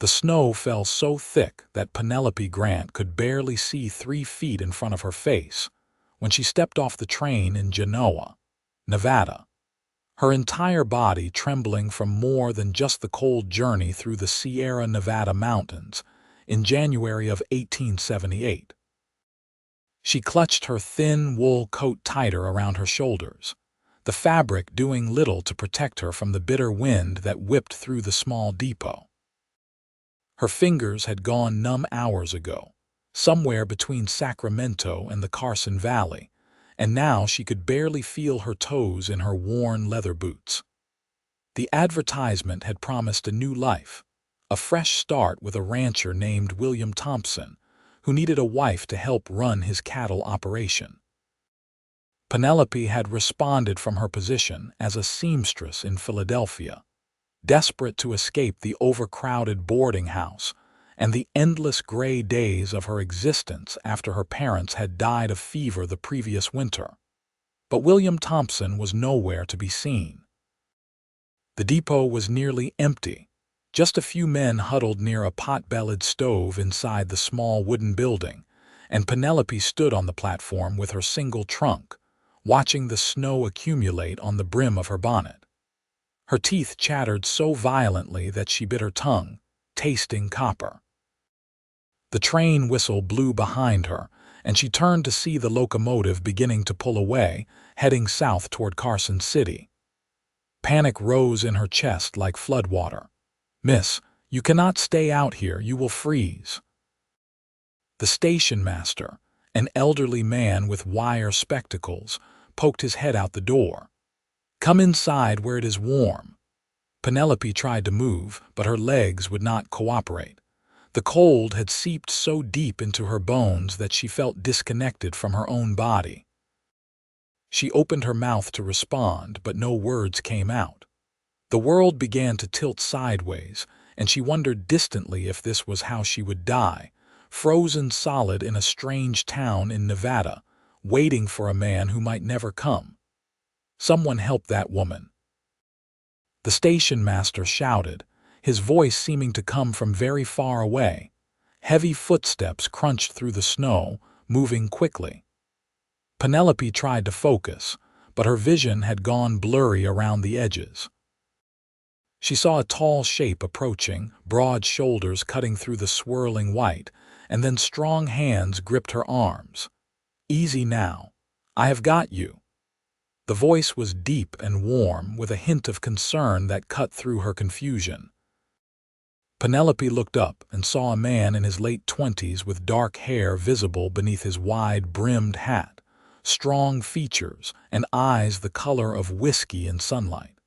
The snow fell so thick that Penelope Grant could barely see 3 feet in front of her face when she stepped off the train in Genoa, Nevada, her entire body trembling from more than just the cold journey through the Sierra Nevada mountains in January of 1878. She clutched her thin wool coat tighter around her shoulders, the fabric doing little to protect her from the bitter wind that whipped through the small depot. Her fingers had gone numb hours ago, somewhere between Sacramento and the Carson Valley, and now she could barely feel her toes in her worn leather boots. The advertisement had promised a new life, a fresh start with a rancher named William Thompson, who needed a wife to help run his cattle operation. Penelope had responded from her position as a seamstress in Philadelphia, desperate to escape the overcrowded boarding house and the endless gray days of her existence after her parents had died of fever the previous winter. But William Thompson was nowhere to be seen. The depot was nearly empty, just a few men huddled near a pot-bellied stove inside the small wooden building, and Penelope stood on the platform with her single trunk, watching the snow accumulate on the brim of her bonnet. Her teeth chattered so violently that she bit her tongue, tasting copper. The train whistle blew behind her, and she turned to see the locomotive beginning to pull away, heading south toward Carson City. Panic rose in her chest like floodwater. "Miss, you cannot stay out here, you will freeze." The station master, an elderly man with wire spectacles, poked his head out the door. "Come inside where it is warm." Penelope tried to move, but her legs would not cooperate. The cold had seeped so deep into her bones that she felt disconnected from her own body. She opened her mouth to respond, but no words came out. The world began to tilt sideways, and she wondered distantly if this was how she would die, frozen solid in a strange town in Nevada, waiting for a man who might never come. Someone help that woman. The station master shouted, his voice seeming to come from very far away. Heavy footsteps crunched through the snow, moving quickly. Penelope tried to focus, but her vision had gone blurry around the edges. She saw a tall shape approaching, broad shoulders cutting through the swirling white, and then strong hands gripped her arms. "Easy now. I have got you." The voice was deep and warm, with a hint of concern that cut through her confusion. Penelope looked up and saw a man in his late 20s with dark hair visible beneath his wide-brimmed hat, strong features, and eyes the color of whiskey in sunlight.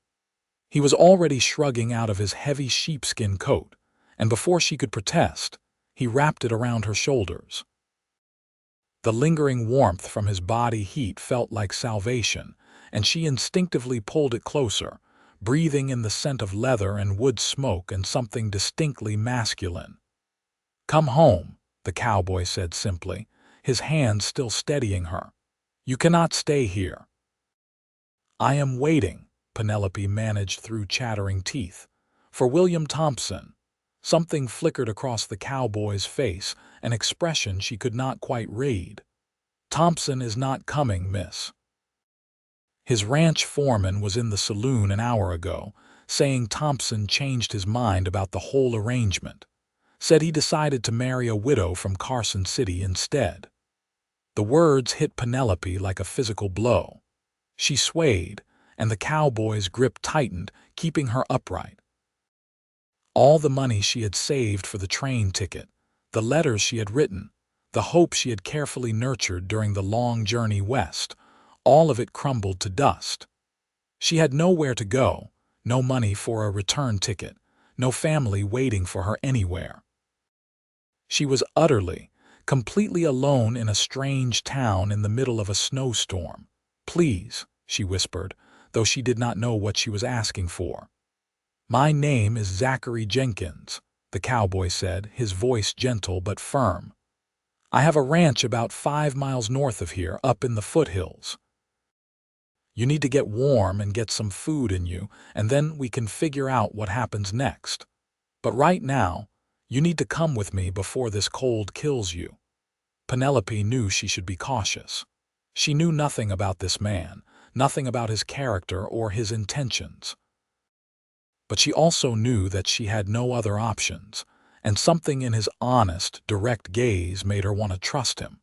He was already shrugging out of his heavy sheepskin coat, and before she could protest, he wrapped it around her shoulders. The lingering warmth from his body heat felt like salvation, and she instinctively pulled it closer, breathing in the scent of leather and wood smoke and something distinctly masculine. "Come home," the cowboy said simply, his hand still steadying her. "You cannot stay here." "I am waiting," Penelope managed through chattering teeth, "for William Thompson." Something flickered across the cowboy's face, an expression she could not quite read. "Thompson is not coming, miss." His ranch foreman was in the saloon an hour ago, saying Thompson changed his mind about the whole arrangement, said he decided to marry a widow from Carson City instead. The words hit Penelope like a physical blow. She swayed, and the cowboy's grip tightened, keeping her upright. All the money she had saved for the train ticket, the letters she had written, the hope she had carefully nurtured during the long journey west, all of it crumbled to dust. She had nowhere to go, no money for a return ticket, no family waiting for her anywhere. She was utterly, completely alone in a strange town in the middle of a snowstorm. "Please," she whispered, though she did not know what she was asking for. "My name is Zachary Jenkins," the cowboy said, his voice gentle but firm. "I have a ranch about 5 miles north of here, up in the foothills. You need to get warm and get some food in you, and then we can figure out what happens next. But right now, You need to come with me before this cold kills you." Penelope knew she should be cautious. She knew nothing about this man, nothing about his character or his intentions. But she also knew that she had no other options, and something in his honest, direct gaze made her want to trust him.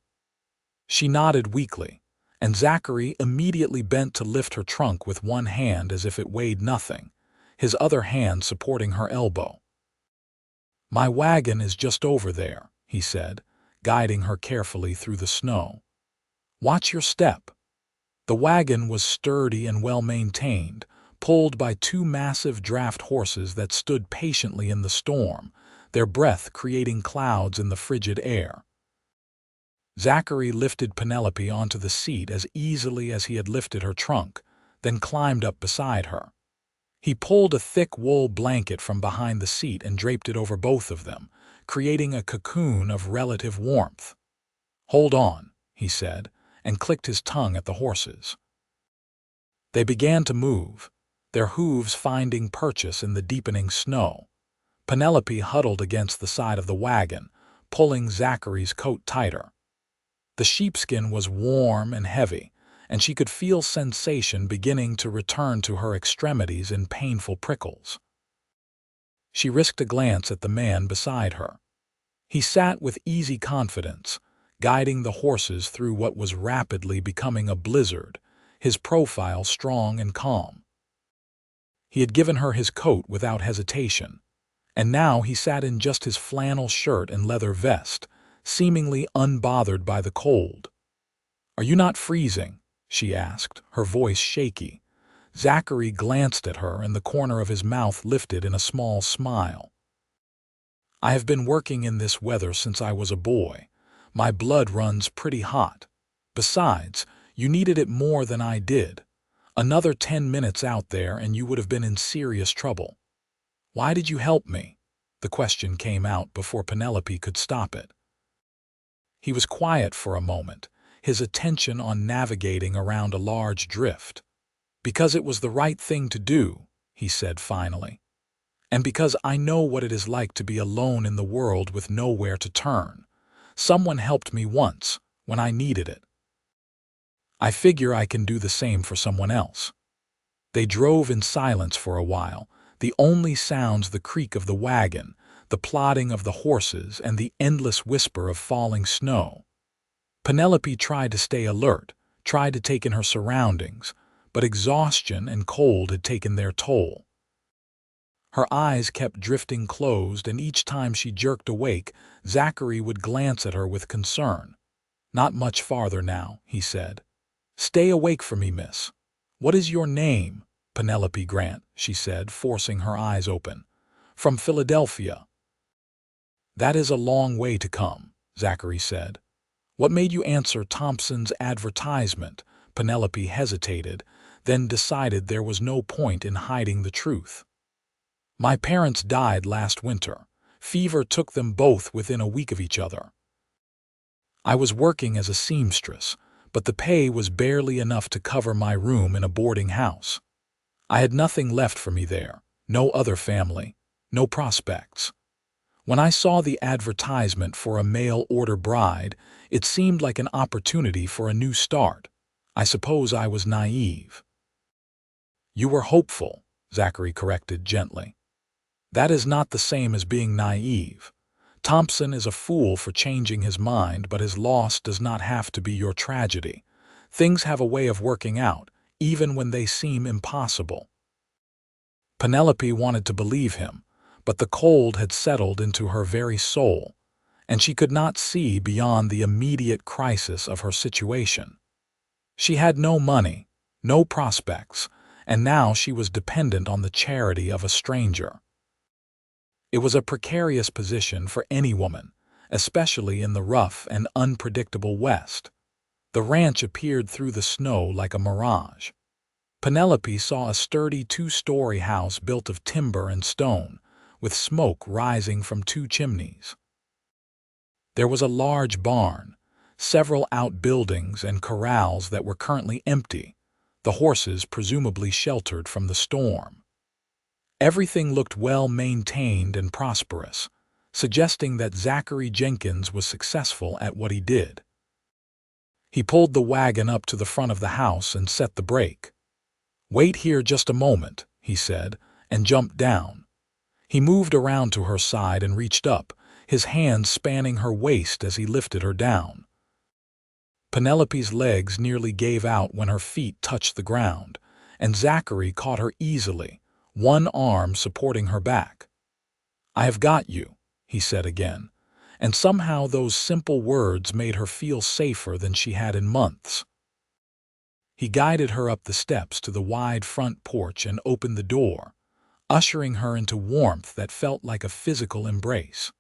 She nodded weakly, and Zachary immediately bent to lift her trunk with one hand as if it weighed nothing, his other hand supporting her elbow. "My wagon is just over there," he said, guiding her carefully through the snow. "Watch your step." The wagon was sturdy and well-maintained, pulled by two massive draft horses that stood patiently in the storm, their breath creating clouds in the frigid air. Zachary lifted Penelope onto the seat as easily as he had lifted her trunk, then climbed up beside her. He pulled a thick wool blanket from behind the seat and draped it over both of them, creating a cocoon of relative warmth. "Hold on," he said, and clicked his tongue at the horses. They began to move, their hooves finding purchase in the deepening snow. Penelope huddled against the side of the wagon, pulling Zachary's coat tighter. The sheepskin was warm and heavy, and she could feel sensation beginning to return to her extremities in painful prickles. She risked a glance at the man beside her. He sat with easy confidence, guiding the horses through what was rapidly becoming a blizzard, his profile strong and calm. He had given her his coat without hesitation, and now he sat in just his flannel shirt and leather vest, seemingly unbothered by the cold. "Are you not freezing?" she asked, her voice shaky. Zachary glanced at her, and the corner of his mouth lifted in a small smile. "I have been working in this weather since I was a boy. My blood runs pretty hot. Besides, you needed it more than I did. Another 10 minutes out there and you would have been in serious trouble." "Why did you help me?" The question came out before Penelope could stop it. He was quiet for a moment, his attention on navigating around a large drift. "Because it was the right thing to do," he said finally. "And because I know what it is like to be alone in the world with nowhere to turn. Someone helped me once, when I needed it. I figure I can do the same for someone else." They drove in silence for a while, the only sounds the creak of the wagon, the plodding of the horses, and the endless whisper of falling snow. Penelope tried to stay alert, tried to take in her surroundings, but exhaustion and cold had taken their toll. Her eyes kept drifting closed, and each time she jerked awake, Zachary would glance at her with concern. "Not much farther now," he said. "Stay awake for me, miss." "What is your name?" "Penelope Grant," she said, forcing her eyes open. "From Philadelphia." "That is a long way to come," Zachary said. "What made you answer Thompson's advertisement?" Penelope hesitated, then decided there was no point in hiding the truth. "My parents died last winter. Fever took them both within a week of each other. I was working as a seamstress, but the pay was barely enough to cover my room in a boarding house. I had nothing left for me there, no other family, no prospects. When I saw the advertisement for a mail-order bride, it seemed like an opportunity for a new start. I suppose I was naive." "You were hopeful," Zachary corrected gently. "That is not the same as being naive. Thompson is a fool for changing his mind, but his loss does not have to be your tragedy. Things have a way of working out, even when they seem impossible." Penelope wanted to believe him, but the cold had settled into her very soul, and she could not see beyond the immediate crisis of her situation. She had no money, no prospects, and now she was dependent on the charity of a stranger. It was a precarious position for any woman, especially in the rough and unpredictable West. The ranch appeared through the snow like a mirage. Penelope saw a sturdy 2-story house built of timber and stone, with smoke rising from 2 chimneys. There was a large barn, several outbuildings and corrals that were currently empty, the horses presumably sheltered from the storm. Everything looked well maintained and prosperous. suggesting that Zachary Jenkins was successful at what he did. He pulled the wagon up to the front of the house and set the brake. "Wait here just a moment," he said, and jumped down. He moved around to her side and reached up, his hands spanning her waist as he lifted her down. Penelope's legs nearly gave out when her feet touched the ground, and Zachary caught her easily, one arm supporting her back. "I have got you," he said again, and somehow those simple words made her feel safer than she had in months. He guided her up the steps to the wide front porch and opened the door, ushering her into warmth that felt like a physical embrace.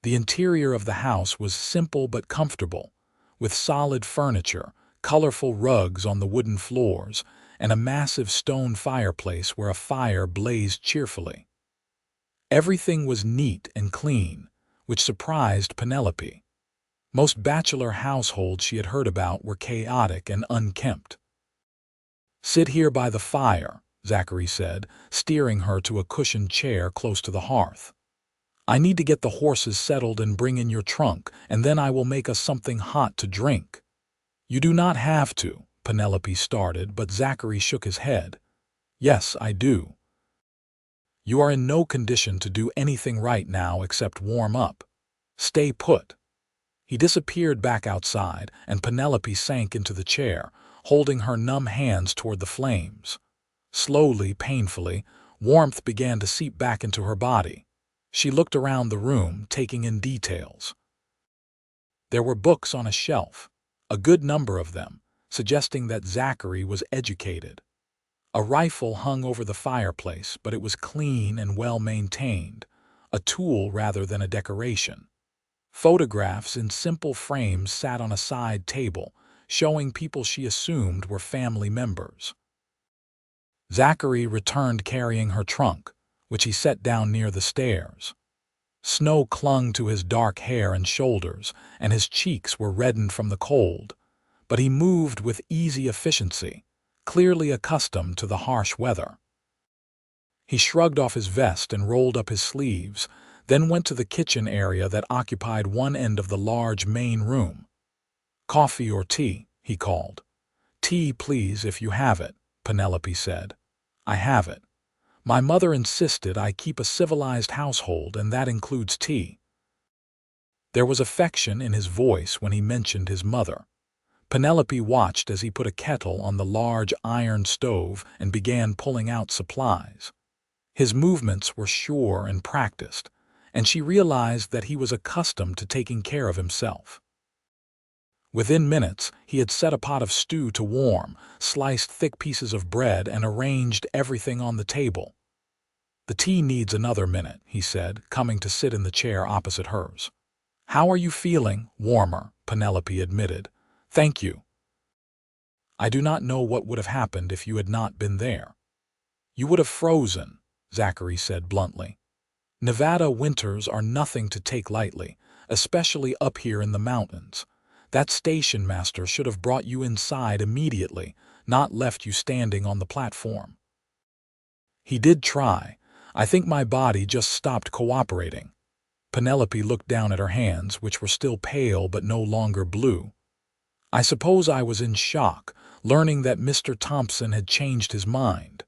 The interior of the house was simple but comfortable, with solid furniture, colorful rugs on the wooden floors, and a massive stone fireplace where a fire blazed cheerfully. Everything was neat and clean, which surprised Penelope. Most bachelor households she had heard about were chaotic and unkempt. "Sit here by the fire," Zachary said, steering her to a cushioned chair close to the hearth. "I need to get the horses settled and bring in your trunk, and then I will make us something hot to drink." "You do not have to," Penelope started, but Zachary shook his head. "Yes, I do. You are in no condition to do anything right now except warm up. Stay put." He disappeared back outside, and Penelope sank into the chair, holding her numb hands toward the flames. Slowly, painfully, warmth began to seep back into her body. She looked around the room, taking in details. There were books on a shelf, a good number of them, suggesting that Zachary was educated. A rifle hung over the fireplace, but it was clean and well-maintained, a tool rather than a decoration. Photographs in simple frames sat on a side table, showing people she assumed were family members. Zachary returned carrying her trunk, which he set down near the stairs. Snow clung to his dark hair and shoulders, and his cheeks were reddened from the cold, but he moved with easy efficiency, clearly accustomed to the harsh weather. He shrugged off his vest and rolled up his sleeves, then went to the kitchen area that occupied one end of the large main room. "Coffee or tea?" he called. "Tea, please, if you have it," Penelope said. "I have it. My mother insisted I keep a civilized household, and that includes tea." There was affection in his voice when he mentioned his mother. Penelope watched as he put a kettle on the large iron stove and began pulling out supplies. His movements were sure and practiced, and she realized that he was accustomed to taking care of himself. Within minutes, he had set a pot of stew to warm, sliced thick pieces of bread, and arranged everything on the table. "The tea needs another minute," he said, coming to sit in the chair opposite hers. "How are you feeling?" "Warmer," Penelope admitted. "Thank you. I do not know what would have happened if you had not been there." "You would have frozen," Zachary said bluntly. "Nevada winters are nothing to take lightly, especially up here in the mountains. That station master should have brought you inside immediately, not left you standing on the platform." "He did try. I think my body just stopped cooperating." Penelope looked down at her hands, which were still pale but no longer blue. "I suppose I was in shock, learning that Mr. Thompson had changed his mind."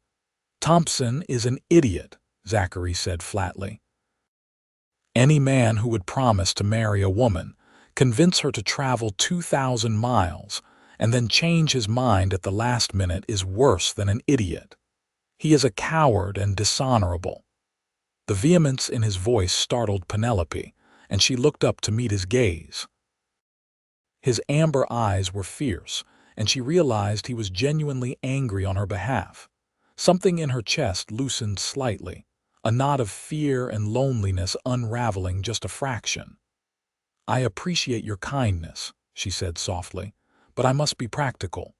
"Thompson is an idiot," Zachary said flatly. "Any man who would promise to marry a woman, convince her to travel 2,000 miles, and then change his mind at the last minute is worse than an idiot. He is a coward and dishonorable." The vehemence in his voice startled Penelope, and she looked up to meet his gaze. His amber eyes were fierce, and she realized he was genuinely angry on her behalf. Something in her chest loosened slightly, a knot of fear and loneliness unraveling just a fraction. "I appreciate your kindness," she said softly, "but I must be practical.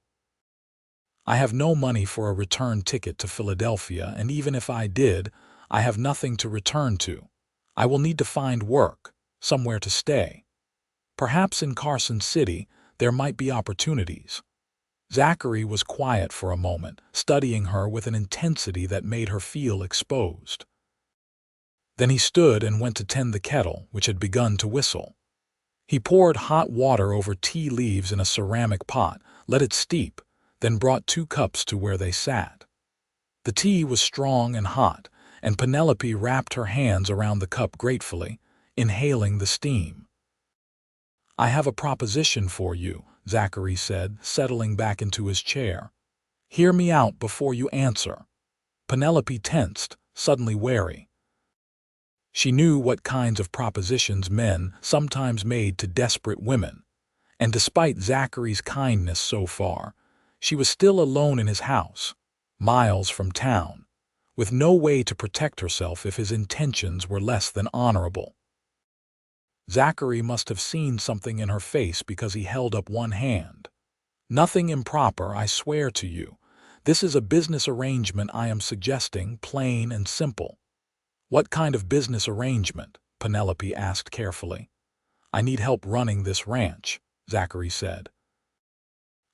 I have no money for a return ticket to Philadelphia, and even if I did, I have nothing to return to. I will need to find work, somewhere to stay. Perhaps in Carson City there might be opportunities." Zachary was quiet for a moment, studying her with an intensity that made her feel exposed. Then he stood and went to tend the kettle, which had begun to whistle. He poured hot water over tea leaves in a ceramic pot, let it steep, then brought 2 cups to where they sat. The tea was strong and hot, and Penelope wrapped her hands around the cup gratefully, inhaling the steam. "I have a proposition for you," Zachary said, settling back into his chair. "Hear me out before you answer." Penelope tensed, suddenly wary. She knew what kinds of propositions men sometimes made to desperate women, and despite Zachary's kindness so far, she was still alone in his house, miles from town, with no way to protect herself if his intentions were less than honorable. Zachary must have seen something in her face because he held up one hand. "Nothing improper, I swear to you. This is a business arrangement I am suggesting, plain and simple." "What kind of business arrangement?" Penelope asked carefully. "I need help running this ranch," Zachary said.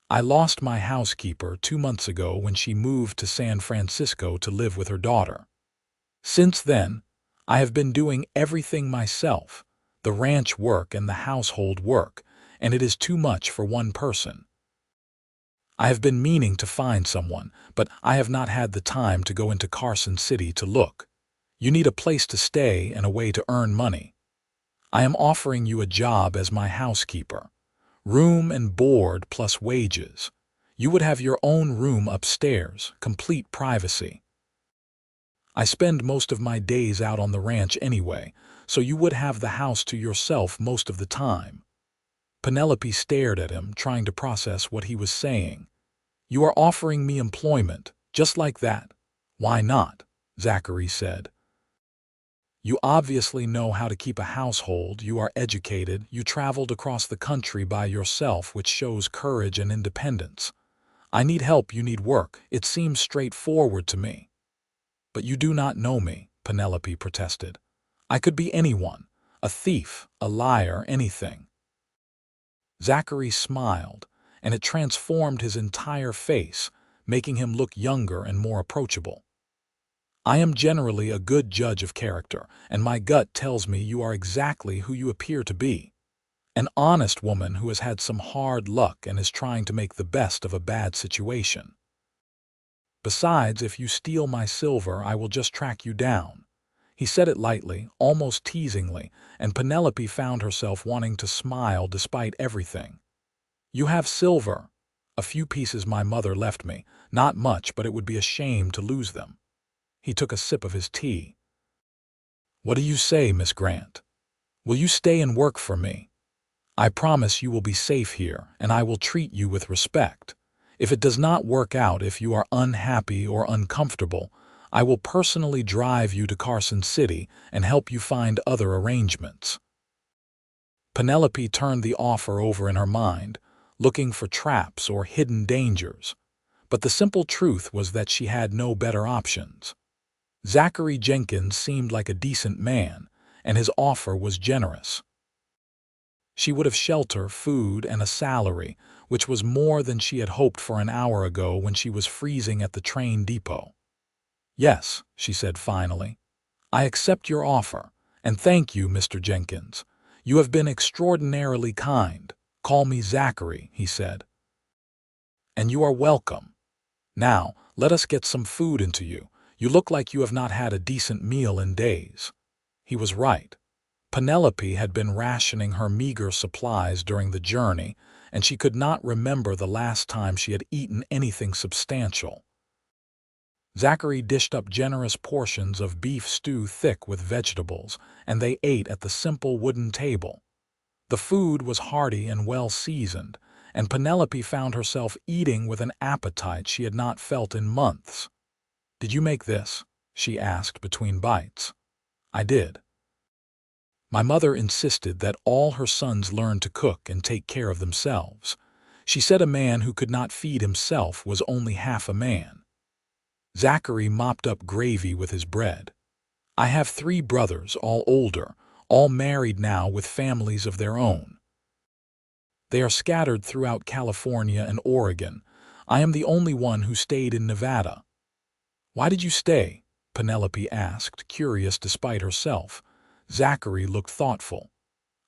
"I lost my housekeeper 2 months ago when she moved to San Francisco to live with her daughter. Since then, I have been doing everything myself, the ranch work and the household work, and it is too much for one person. I have been meaning to find someone, but I have not had the time to go into Carson City to look. You need a place to stay and a way to earn money. I am offering you a job as my housekeeper. Room and board plus wages. You would have your own room upstairs, complete privacy. I spend most of my days out on the ranch anyway, so you would have the house to yourself most of the time." Penelope stared at him, trying to process what he was saying. "You are offering me employment, just like that?" "Why not?" Zachary said. "You obviously know how to keep a household, you are educated, you traveled across the country by yourself, which shows courage and independence. I need help, you need work. It seems straightforward to me." "But you do not know me," Penelope protested. "I could be anyone, a thief, a liar, anything." Zachary smiled, and it transformed his entire face, making him look younger and more approachable. "I am generally a good judge of character, and my gut tells me you are exactly who you appear to be. An honest woman who has had some hard luck and is trying to make the best of a bad situation. Besides, if you steal my silver, I will just track you down." He said it lightly, almost teasingly, and Penelope found herself wanting to smile despite everything. "You have silver." "A few pieces my mother left me. Not much, but it would be a shame to lose them." He took a sip of his tea. "What do you say, Miss Grant? Will you stay and work for me? I promise you will be safe here, and I will treat you with respect. If it does not work out, if you are unhappy or uncomfortable, I will personally drive you to Carson City and help you find other arrangements." Penelope turned the offer over in her mind, looking for traps or hidden dangers, but the simple truth was that she had no better options. Zachary Jenkins seemed like a decent man, and his offer was generous. She would have shelter, food, and a salary, which was more than she had hoped for an hour ago when she was freezing at the train depot. "Yes," she said finally, "I accept your offer, and thank you, Mr. Jenkins. You have been extraordinarily kind. Call me Zachary," he said. "And you are welcome. Now, let us get some food into you. You look like you have not had a decent meal in days." He was right. Penelope had been rationing her meager supplies during the journey, and she could not remember the last time she had eaten anything substantial. Zachary dished up generous portions of beef stew thick with vegetables, and they ate at the simple wooden table. The food was hearty and well seasoned, and Penelope found herself eating with an appetite she had not felt in months. "Did you make this?" she asked between bites. "I did. My mother insisted that all her sons learn to cook and take care of themselves. She said a man who could not feed himself was only half a man." Zachary mopped up gravy with his bread. "I have 3 brothers, all older, all married now with families of their own. They are scattered throughout California and Oregon. I am the only one who stayed in Nevada." "Why did you stay?" Penelope asked, curious despite herself. Zachary looked thoughtful.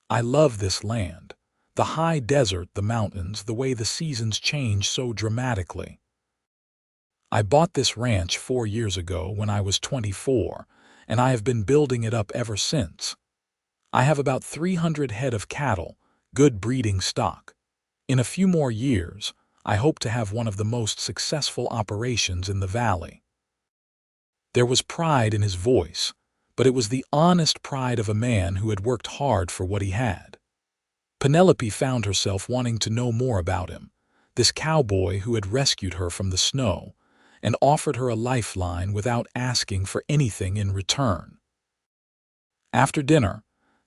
I love this land. The high desert, the mountains, the way the seasons change so dramatically. I bought this ranch 4 years ago when I was 24, and I have been building it up ever since. I have about 300 head of cattle, good breeding stock. In a few more years, I hope to have one of the most successful operations in the valley. There was pride in his voice, but it was the honest pride of a man who had worked hard for what he had. Penelope found herself wanting to know more about him, this cowboy who had rescued her from the snow and offered her a lifeline without asking for anything in return. After dinner,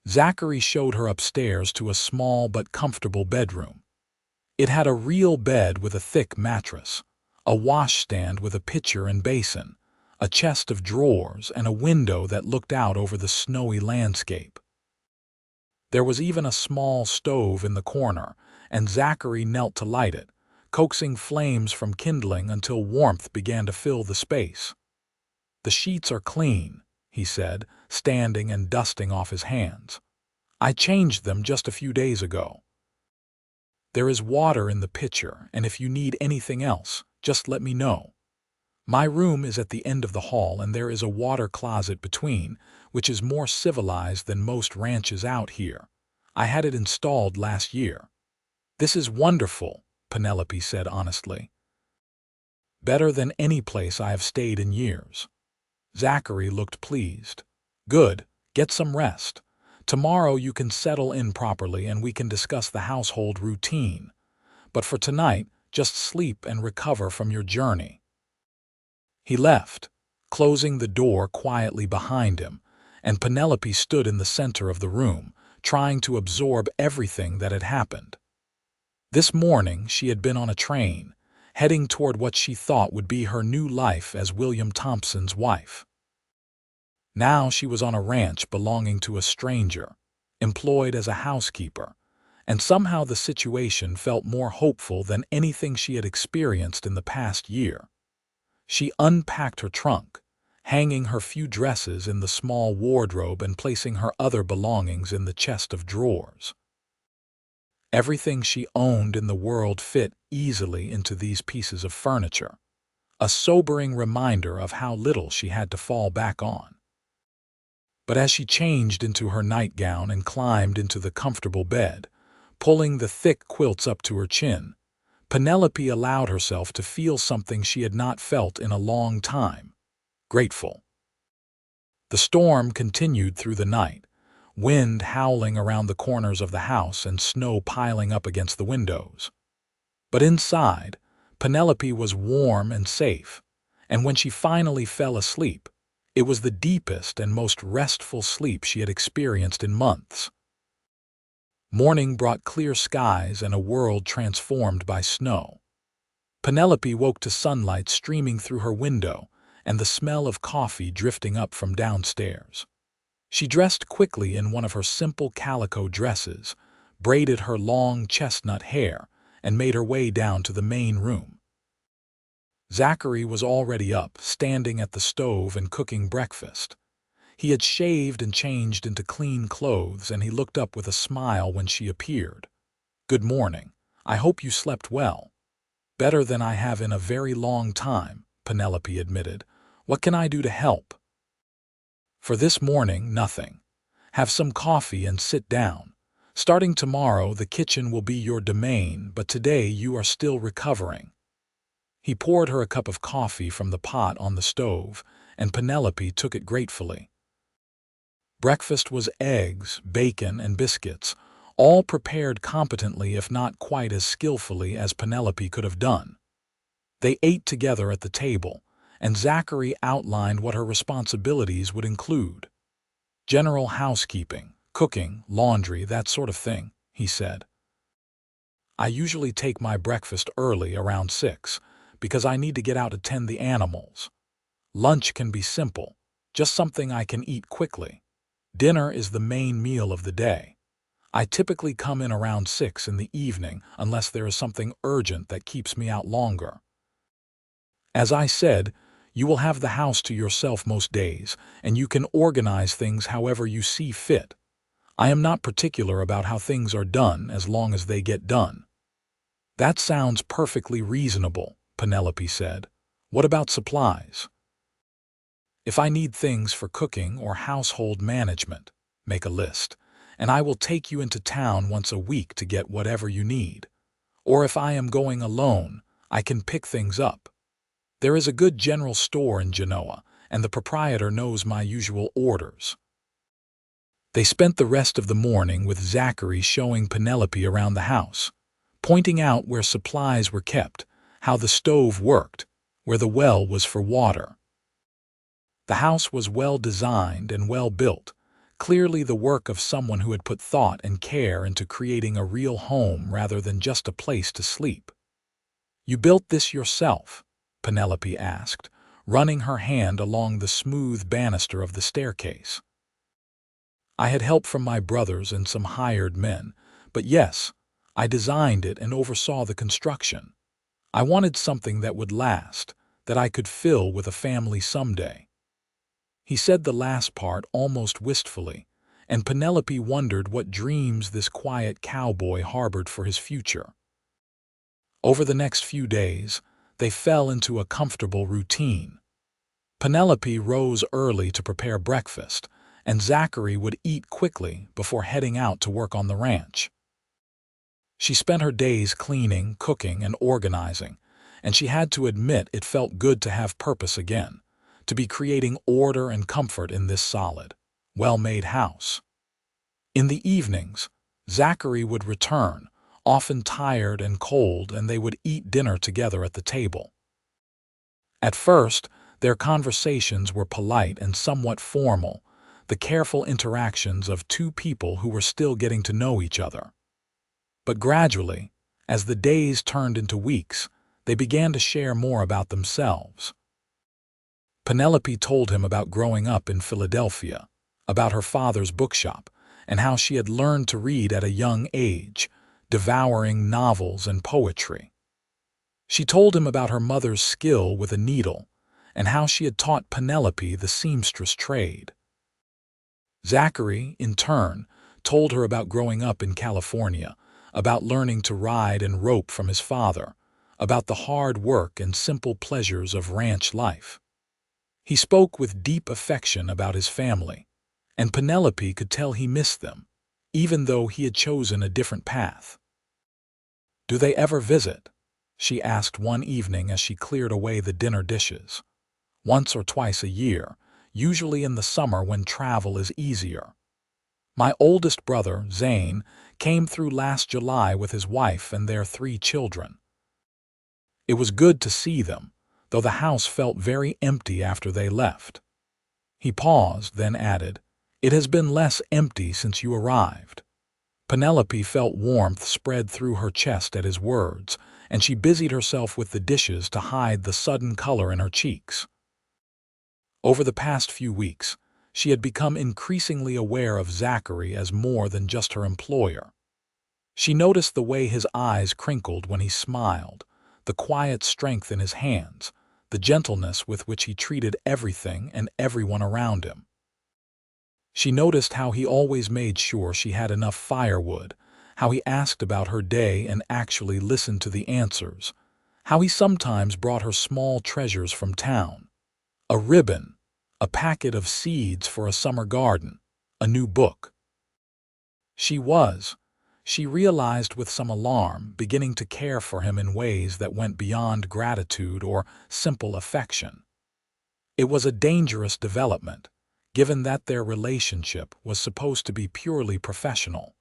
Zachary showed her upstairs to a small but comfortable bedroom. It had a real bed with a thick mattress, a washstand with a pitcher and basin, a chest of drawers, and a window that looked out over the snowy landscape. There was even a small stove in the corner, and Zachary knelt to light it, coaxing flames from kindling until warmth began to fill the space. "The sheets are clean," he said, standing and dusting off his hands. "I changed them just a few days ago. There is water in the pitcher, and if you need anything else, just let me know. My room is at the end of the hall, and there is a water closet between, which is more civilized than most ranches out here. I had it installed last year." "This is wonderful," Penelope said honestly. "Better than any place I have stayed in years." Zachary looked pleased. "Good, get some rest. Tomorrow you can settle in properly and we can discuss the household routine. But for tonight, just sleep and recover from your journey." He left, closing the door quietly behind him, and Penelope stood in the center of the room, trying to absorb everything that had happened. This morning she had been on a train, heading toward what she thought would be her new life as William Thompson's wife. Now she was on a ranch belonging to a stranger, employed as a housekeeper, and somehow the situation felt more hopeful than anything she had experienced in the past year. She unpacked her trunk, hanging her few dresses in the small wardrobe and placing her other belongings in the chest of drawers. Everything she owned in the world fit easily into these pieces of furniture, a sobering reminder of how little she had to fall back on. But as she changed into her nightgown and climbed into the comfortable bed, pulling the thick quilts up to her chin, Penelope allowed herself to feel something she had not felt in a long time: grateful. The storm continued through the night, wind howling around the corners of the house and snow piling up against the windows. But inside, Penelope was warm and safe, and when she finally fell asleep, it was the deepest and most restful sleep she had experienced in months. Morning brought clear skies and a world transformed by snow. Penelope woke to sunlight streaming through her window and the smell of coffee drifting up from downstairs. She dressed quickly in one of her simple calico dresses, braided her long chestnut hair, and made her way down to the main room. Zachary was already up, standing at the stove and cooking breakfast. He had shaved and changed into clean clothes, and he looked up with a smile when she appeared. "Good morning. I hope you slept well." "Better than I have in a very long time," Penelope admitted. "What can I do to help?" "For this morning, nothing. Have some coffee and sit down. Starting tomorrow, the kitchen will be your domain, but today you are still recovering." He poured her a cup of coffee from the pot on the stove, and Penelope took it gratefully. Breakfast was eggs, bacon, and biscuits, all prepared competently if not quite as skillfully as Penelope could have done. They ate together at the table, and Zachary outlined what her responsibilities would include. "General housekeeping, cooking, laundry, that sort of thing," he said. "I usually take my breakfast early, around 6, because I need to get out to tend the animals. Lunch can be simple, just something I can eat quickly. Dinner is the main meal of the day. I typically come in around 6 in the evening unless there is something urgent that keeps me out longer." As I said, You will have the house to yourself most days, and you can organize things however you see fit. I am not particular about how things are done as long as they get done." "That sounds perfectly reasonable," Penelope said. "What about supplies?" "If I need things for cooking or household management, make a list, and I will take you into town once a week to get whatever you need. Or if I am going alone, I can pick things up. There is a good general store in Genoa, and the proprietor knows my usual orders." They spent the rest of the morning with Zachary showing Penelope around the house, pointing out where supplies were kept, how the stove worked, where the well was for water. The house was well designed and well built, clearly the work of someone who had put thought and care into creating a real home rather than just a place to sleep. "You built this yourself?" Penelope asked, running her hand along the smooth banister of the staircase. "I had help from my brothers and some hired men, but yes, I designed it and oversaw the construction. I wanted something that would last, that I could fill with a family someday." He said the last part almost wistfully, and Penelope wondered what dreams this quiet cowboy harbored for his future. Over the next few days, they fell into a comfortable routine. Penelope rose early to prepare breakfast, and Zachary would eat quickly before heading out to work on the ranch. She spent her days cleaning, cooking, and organizing, and she had to admit it felt good to have purpose again, to be creating order and comfort in this solid, well-made house. In the evenings, Zachary would return, often tired and cold, and they would eat dinner together at the table. At first, their conversations were polite and somewhat formal, the careful interactions of two people who were still getting to know each other. But gradually, as the days turned into weeks, they began to share more about themselves. Penelope told him about growing up in Philadelphia, about her father's bookshop, and how she had learned to read at a young age, devouring novels and poetry. She told him about her mother's skill with a needle, and how she had taught Penelope the seamstress trade. Zachary, in turn, told her about growing up in California, about learning to ride and rope from his father, about the hard work and simple pleasures of ranch life. He spoke with deep affection about his family, and Penelope could tell he missed them, even though he had chosen a different path. "Do they ever visit?" she asked one evening as she cleared away the dinner dishes. "Once or twice a year, usually in the summer when travel is easier. My oldest brother, Zane, came through last July with his wife and their 3 children. It was good to see them, though the house felt very empty after they left." He paused, then added, "It has been less empty since you arrived." Penelope felt warmth spread through her chest at his words, and she busied herself with the dishes to hide the sudden color in her cheeks. Over the past few weeks, she had become increasingly aware of Zachary as more than just her employer. She noticed the way his eyes crinkled when he smiled, the quiet strength in his hands, the gentleness with which he treated everything and everyone around him. She noticed how he always made sure she had enough firewood, how he asked about her day and actually listened to the answers, how he sometimes brought her small treasures from town: a ribbon, a packet of seeds for a summer garden, a new book. She realized with some alarm, beginning to care for him in ways that went beyond gratitude or simple affection. It was a dangerous development, given that their relationship was supposed to be purely professional.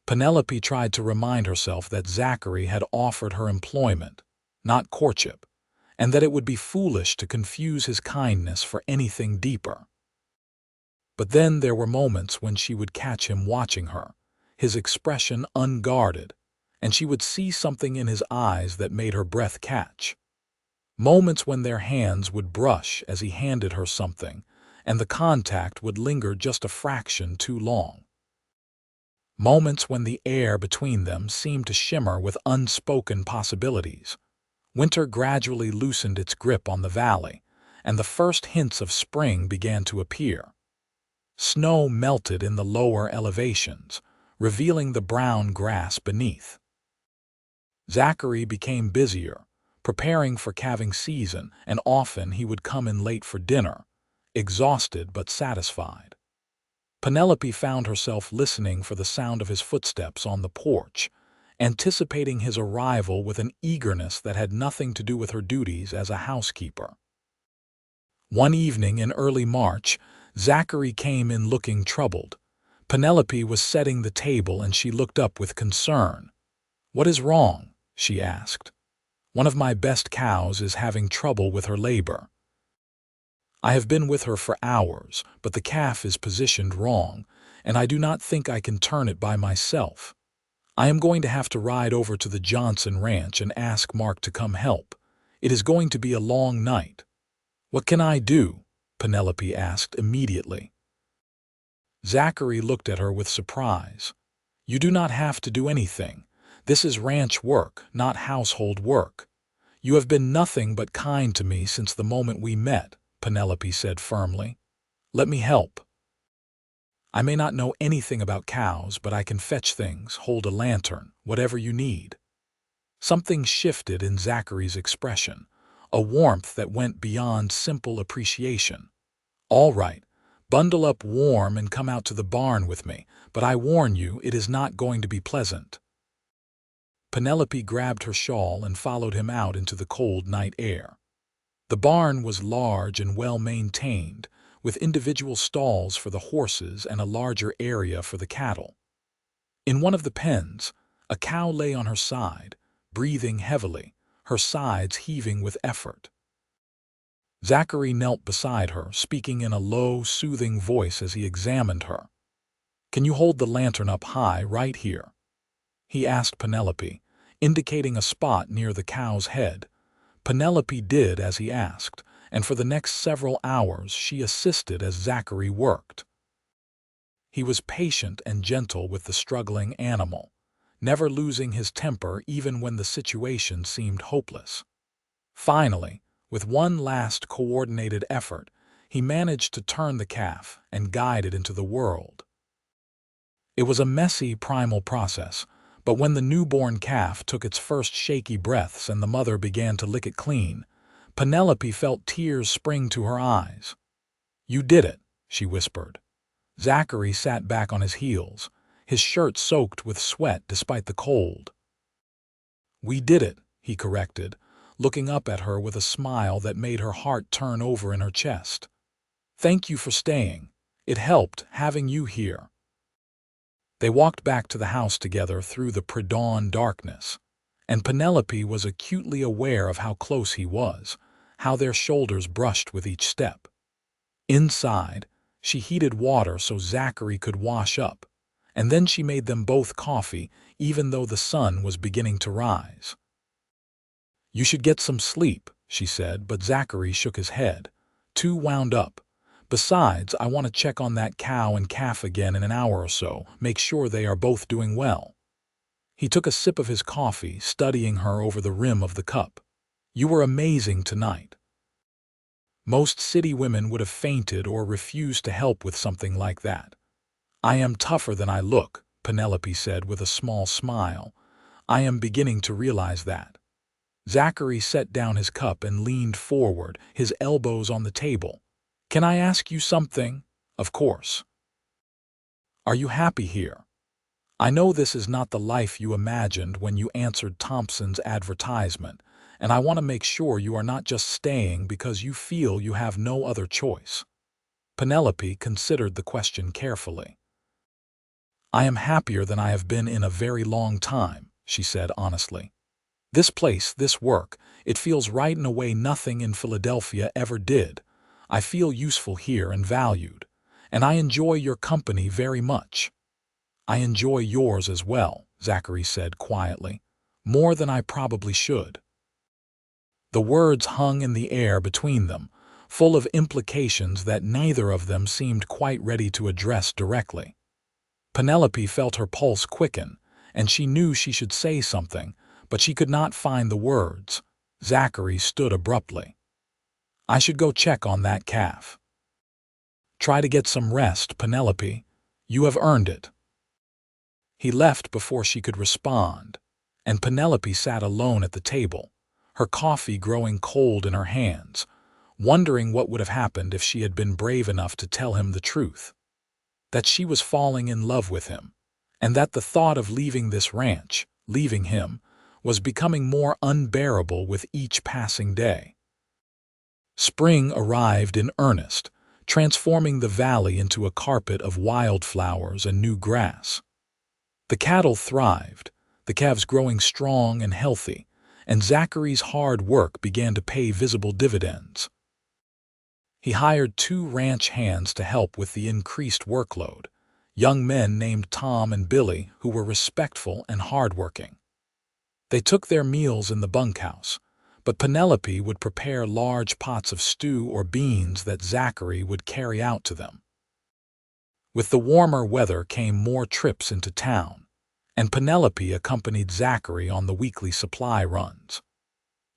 Penelope tried to remind herself that Zachary had offered her employment, not courtship, and that it would be foolish to confuse his kindness for anything deeper. But then there were moments when she would catch him watching her, his expression unguarded, and she would see something in his eyes that made her breath catch. Moments when their hands would brush as he handed her something, and the contact would linger just a fraction too long. Moments when the air between them seemed to shimmer with unspoken possibilities, Winter gradually loosened its grip on the valley, and the first hints of spring began to appear. Snow melted in the lower elevations, revealing the brown grass beneath. Zachary became busier, preparing for calving season, and often he would come in late for dinner, exhausted but satisfied. Penelope found herself listening for the sound of his footsteps on the porch, anticipating his arrival with an eagerness that had nothing to do with her duties as a housekeeper. One evening in early March, Zachary came in looking troubled. Penelope was setting the table and she looked up with concern. "What is wrong?" she asked. "One of my best cows is having trouble with her labor. I have been with her for hours, but the calf is positioned wrong, and I do not think I can turn it by myself. I am going to have to ride over to the Johnson ranch and ask Mark to come help. It is going to be a long night." "What can I do?" Penelope asked immediately. Zachary looked at her with surprise. "You do not have to do anything. This is ranch work, not household work. You have been nothing but kind to me since the moment we met," Penelope said firmly. "Let me help. I may not know anything about cows, but I can fetch things, hold a lantern, whatever you need." Something shifted in Zachary's expression, a warmth that went beyond simple appreciation. "All right, bundle up warm and come out to the barn with me, but I warn you, it is not going to be pleasant." Penelope grabbed her shawl and followed him out into the cold night air. The barn was large and well-maintained, with individual stalls for the horses and a larger area for the cattle. In one of the pens, a cow lay on her side, breathing heavily, her sides heaving with effort. Zachary knelt beside her, speaking in a low, soothing voice as he examined her. "Can you hold the lantern up high right here?" he asked Penelope, indicating a spot near the cow's head. Penelope did as he asked, and for the next several hours she assisted as Zachary worked. He was patient and gentle with the struggling animal, never losing his temper even when the situation seemed hopeless. Finally, with one last coordinated effort, he managed to turn the calf and guide it into the world. It was a messy, primal process, but when the newborn calf took its first shaky breaths and the mother began to lick it clean, Penelope felt tears spring to her eyes. "You did it," she whispered. Zachary sat back on his heels, his shirt soaked with sweat despite the cold. "We did it," he corrected, looking up at her with a smile that made her heart turn over in her chest. "Thank you for staying. It helped having you here." They walked back to the house together through the pre-dawn darkness, and Penelope was acutely aware of how close he was, how their shoulders brushed with each step. Inside, she heated water so Zachary could wash up, and then she made them both coffee, even though the sun was beginning to rise. "You should get some sleep," she said, but Zachary shook his head. "Too wound up. Besides, I want to check on that cow and calf again in an hour or so, make sure they are both doing well." He took a sip of his coffee, studying her over the rim of the cup. "You were amazing tonight." Most city women would have fainted or refused to help with something like that. "I am tougher than I look," Penelope said with a small smile. "I am beginning to realize that." Zachary set down his cup and leaned forward, his elbows on the table. "Can I ask you something?" "Of course." "Are you happy here? I know this is not the life you imagined when you answered Thompson's advertisement, and I want to make sure you are not just staying because you feel you have no other choice." Penelope considered the question carefully. "I am happier than I have been in a very long time," she said honestly. "This place, this work, it feels right in a way nothing in Philadelphia ever did. I feel useful here and valued, and I enjoy your company very much." "I enjoy yours as well," Zachary said quietly, "more than I probably should." The words hung in the air between them, full of implications that neither of them seemed quite ready to address directly. Penelope felt her pulse quicken, and she knew she should say something, but she could not find the words. Zachary stood abruptly. I should go check on that calf. Try to get some rest, Penelope. You have earned it. He left before she could respond, and Penelope sat alone at the table, her coffee growing cold in her hands, wondering what would have happened if she had been brave enough to tell him the truth. That she was falling in love with him, and that the thought of leaving this ranch, leaving him, was becoming more unbearable with each passing day. Spring arrived in earnest, transforming the valley into a carpet of wildflowers and new grass. The cattle thrived, the calves growing strong and healthy, and Zachary's hard work began to pay visible dividends. He hired 2 ranch hands to help with the increased workload, young men named Tom and Billy who were respectful and hardworking. They took their meals in the bunkhouse, but Penelope would prepare large pots of stew or beans that Zachary would carry out to them. With the warmer weather came more trips into town, and Penelope accompanied Zachary on the weekly supply runs.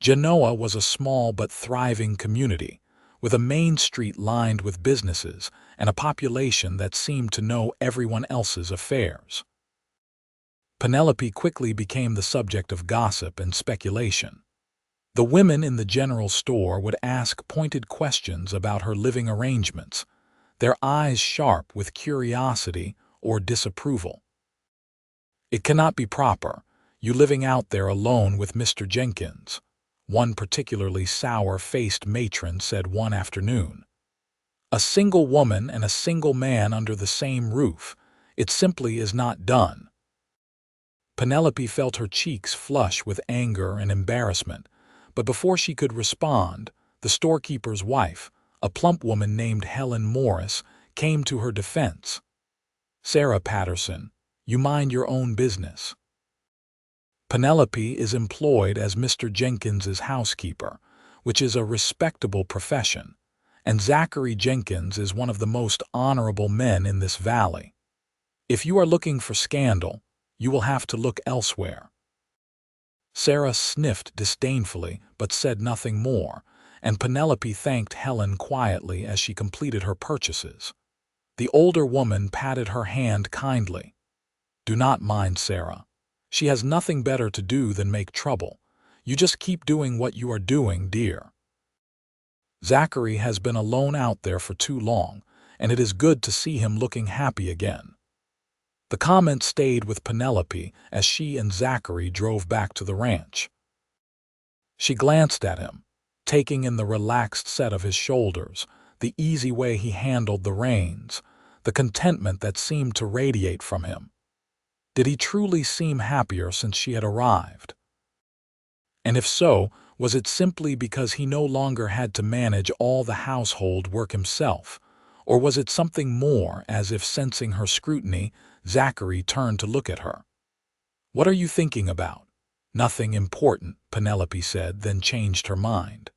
Genoa was a small but thriving community, with a main street lined with businesses and a population that seemed to know everyone else's affairs. Penelope quickly became the subject of gossip and speculation. The women in the general store would ask pointed questions about her living arrangements, their eyes sharp with curiosity or disapproval. It cannot be proper, you living out there alone with Mr. Jenkins, one particularly sour-faced matron said one afternoon. A single woman and a single man under the same roof, it simply is not done. Penelope felt her cheeks flush with anger and embarrassment, but before she could respond, the storekeeper's wife, a plump woman named Helen Morris, came to her defense. Sarah Patterson, you mind your own business. Penelope is employed as Mr. Jenkins's housekeeper, which is a respectable profession, and Zachary Jenkins is one of the most honorable men in this valley. If you are looking for scandal, you will have to look elsewhere. Sarah sniffed disdainfully but said nothing more, and Penelope thanked Helen quietly as she completed her purchases. The older woman patted her hand kindly. Do not mind Sarah. She has nothing better to do than make trouble. You just keep doing what you are doing, dear. Zachary has been alone out there for too long, and it is good to see him looking happy again. The comment stayed with Penelope as she and Zachary drove back to the ranch. She glanced at him, taking in the relaxed set of his shoulders, the easy way he handled the reins, the contentment that seemed to radiate from him. Did he truly seem happier since she had arrived? And if so, was it simply because he no longer had to manage all the household work himself, or was it something more, as if sensing her scrutiny, Zachary turned to look at her? What are you thinking about? Nothing important, Penelope said, then changed her mind.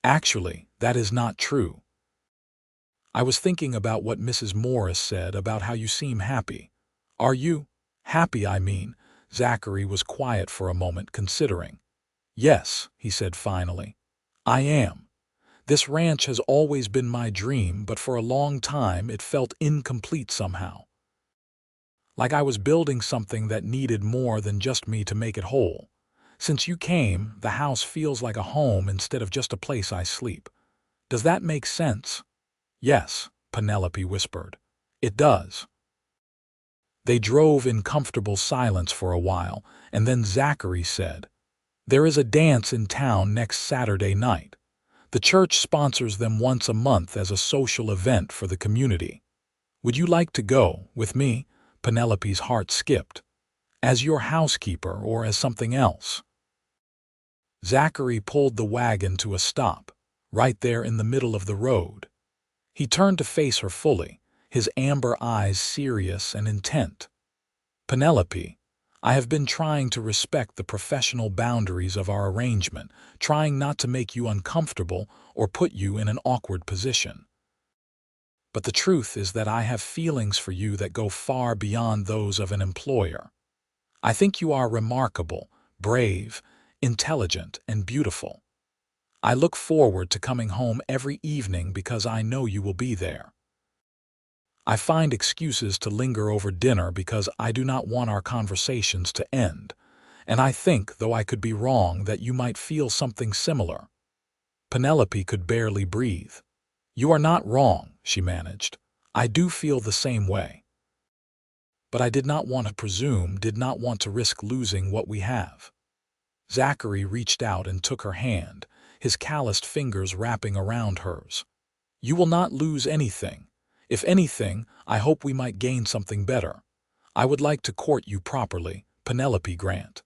Actually, that is not true. I was thinking about what Mrs. Morris said about how you seem happy. Are you? Happy, I mean. Zachary was quiet for a moment, considering. Yes, he said finally. I am. This ranch has always been my dream, but for a long time it felt incomplete somehow. Like I was building something that needed more than just me to make it whole. Since you came, the house feels like a home instead of just a place I sleep. Does that make sense? Yes, Penelope whispered. It does. They drove in comfortable silence for a while, and then Zachary said, There is a dance in town next Saturday night. The church sponsors them once a month as a social event for the community. Would you like to go, with me? Penelope's heart skipped. As your housekeeper or as something else? Zachary pulled the wagon to a stop, right there in the middle of the road. He turned to face her fully, his amber eyes serious and intent. Penelope, I have been trying to respect the professional boundaries of our arrangement, trying not to make you uncomfortable or put you in an awkward position. But the truth is that I have feelings for you that go far beyond those of an employer. I think you are remarkable, brave, intelligent, and beautiful. I look forward to coming home every evening because I know you will be there. I find excuses to linger over dinner because I do not want our conversations to end, and I think, though I could be wrong, that you might feel something similar." Penelope could barely breathe. "You are not wrong," she managed. "I do feel the same way. But I did not want to presume, did not want to risk losing what we have." Zachary reached out and took her hand, his calloused fingers wrapping around hers. "You will not lose anything. If anything, I hope we might gain something better. I would like to court you properly, Penelope Grant.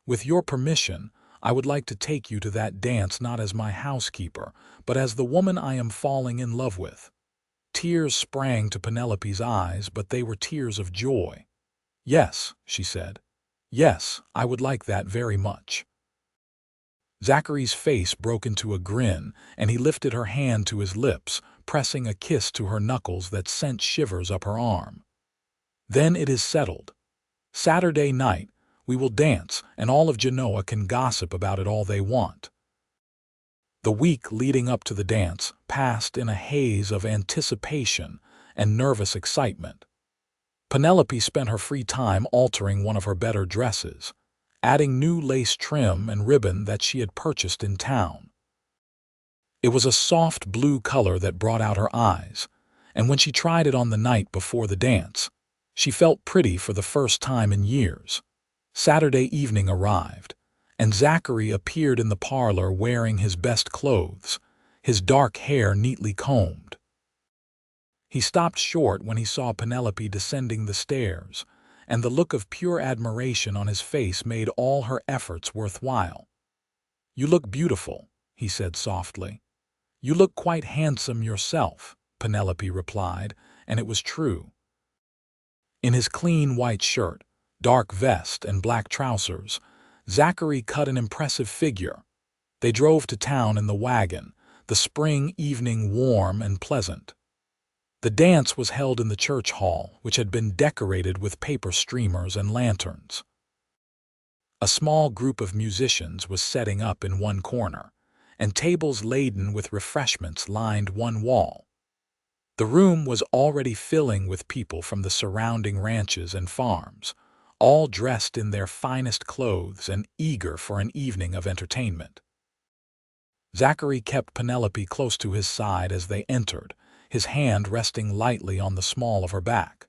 With your permission, I would like to take you to that dance not as my housekeeper, but as the woman I am falling in love with." Tears sprang to Penelope's eyes, but they were tears of joy. "Yes," she said. "Yes, I would like that very much." Zachary's face broke into a grin, and he lifted her hand to his lips, pressing a kiss to her knuckles that sent shivers up her arm. "Then it is settled. Saturday night, we will dance, and all of Genoa can gossip about it all they want." The week leading up to the dance passed in a haze of anticipation and nervous excitement. Penelope spent her free time altering one of her better dresses, adding new lace trim and ribbon that she had purchased in town. It was a soft blue color that brought out her eyes, and when she tried it on the night before the dance, she felt pretty for the first time in years. Saturday evening arrived, and Zachary appeared in the parlor wearing his best clothes, his dark hair neatly combed. He stopped short when he saw Penelope descending the stairs, and the look of pure admiration on his face made all her efforts worthwhile. "You look beautiful," he said softly. "You look quite handsome yourself," Penelope replied, and it was true. In his clean white shirt, dark vest, and black trousers, Zachary cut an impressive figure. They drove to town in the wagon, the spring evening warm and pleasant. The dance was held in the church hall, which had been decorated with paper streamers and lanterns. A small group of musicians was setting up in one corner, and tables laden with refreshments lined one wall. The room was already filling with people from the surrounding ranches and farms, all dressed in their finest clothes and eager for an evening of entertainment. Zachary kept Penelope close to his side as they entered, his hand resting lightly on the small of her back.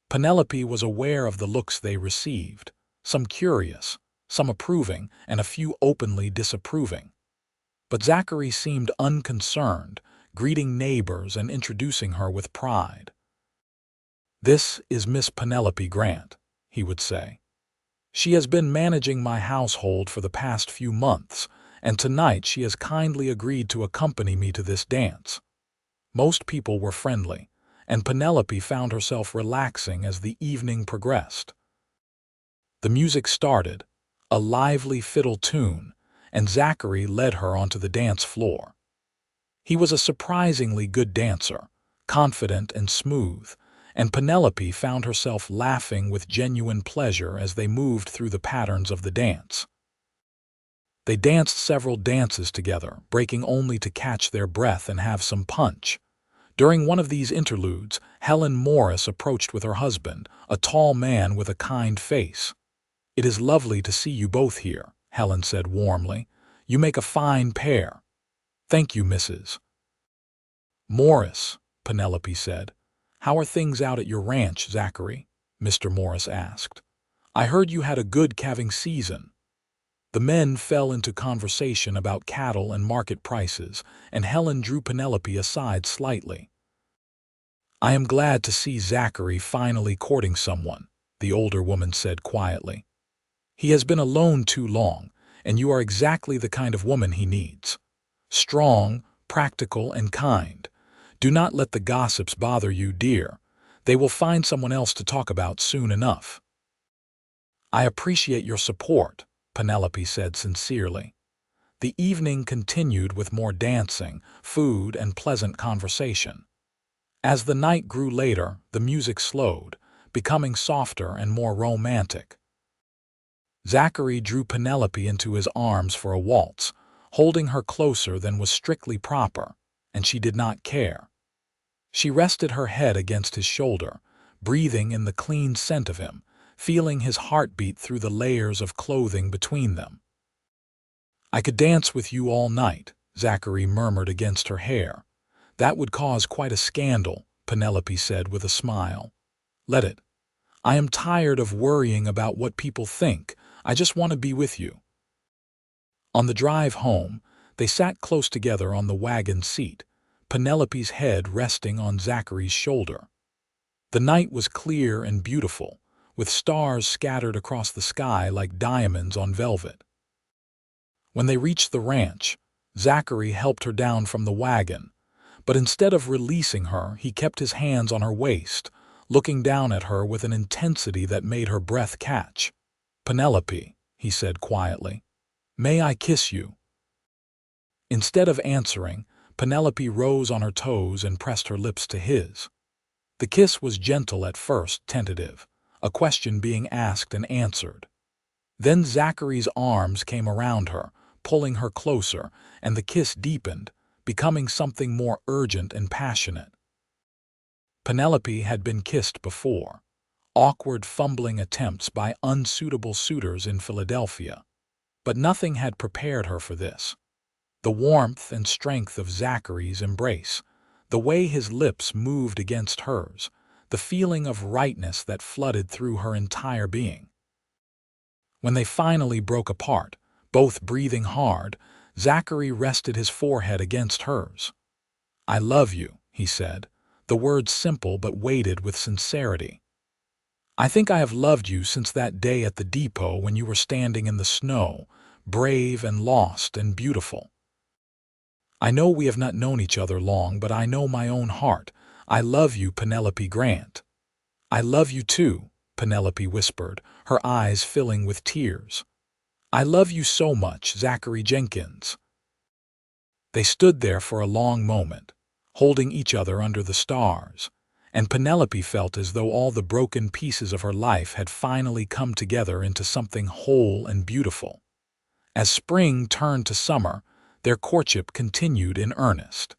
Penelope was aware of the looks they received, some curious, some approving, and a few openly disapproving. But Zachary seemed unconcerned, greeting neighbors and introducing her with pride. "This is Miss Penelope Grant," he would say. "She has been managing my household for the past few months, and tonight she has kindly agreed to accompany me to this dance." Most people were friendly, and Penelope found herself relaxing as the evening progressed. The music started, a lively fiddle tune, and Zachary led her onto the dance floor. He was a surprisingly good dancer, confident and smooth, and Penelope found herself laughing with genuine pleasure as they moved through the patterns of the dance. They danced several dances together, breaking only to catch their breath and have some punch. During one of these interludes, Helen Morris approached with her husband, a tall man with a kind face. "It is lovely to see you both here," Helen said warmly. "You make a fine pair." "Thank you, Mrs. Morris," Penelope said. "How are things out at your ranch, Zachary?" Mr. Morris asked. "I heard you had a good calving season." The men fell into conversation about cattle and market prices, and Helen drew Penelope aside slightly. "I am glad to see Zachary finally courting someone," the older woman said quietly. "He has been alone too long, and you are exactly the kind of woman he needs. Strong, practical, and kind. Do not let the gossips bother you, dear. They will find someone else to talk about soon enough." "I appreciate your support," Penelope said sincerely. The evening continued with more dancing, food, and pleasant conversation. As the night grew later, the music slowed, becoming softer and more romantic. Zachary drew Penelope into his arms for a waltz, holding her closer than was strictly proper, and she did not care. She rested her head against his shoulder, breathing in the clean scent of him, feeling his heartbeat through the layers of clothing between them. "I could dance with you all night," Zachary murmured against her hair. "That would cause quite a scandal," Penelope said with a smile. "Let it. I am tired of worrying about what people think. I just want to be with you." On the drive home, they sat close together on the wagon seat, Penelope's head resting on Zachary's shoulder. The night was clear and beautiful, with stars scattered across the sky like diamonds on velvet. When they reached the ranch, Zachary helped her down from the wagon, but instead of releasing her, he kept his hands on her waist, looking down at her with an intensity that made her breath catch. "Penelope," he said quietly, "may I kiss you?" Instead of answering, Penelope rose on her toes and pressed her lips to his. The kiss was gentle at first, tentative, a question being asked and answered. Then Zachary's arms came around her, pulling her closer, and the kiss deepened, becoming something more urgent and passionate. Penelope had been kissed before, awkward fumbling attempts by unsuitable suitors in Philadelphia, but nothing had prepared her for this. The warmth and strength of Zachary's embrace, the way his lips moved against hers, the feeling of rightness that flooded through her entire being. When they finally broke apart, both breathing hard, Zachary rested his forehead against hers. "I love you," he said, the words simple but weighted with sincerity. "I think I have loved you since that day at the depot when you were standing in the snow, brave and lost and beautiful. I know we have not known each other long, but I know my own heart. I love you, Penelope Grant." "I love you too," Penelope whispered, her eyes filling with tears. "I love you so much, Zachary Jenkins." They stood there for a long moment, holding each other under the stars, and Penelope felt as though all the broken pieces of her life had finally come together into something whole and beautiful. As spring turned to summer, their courtship continued in earnest.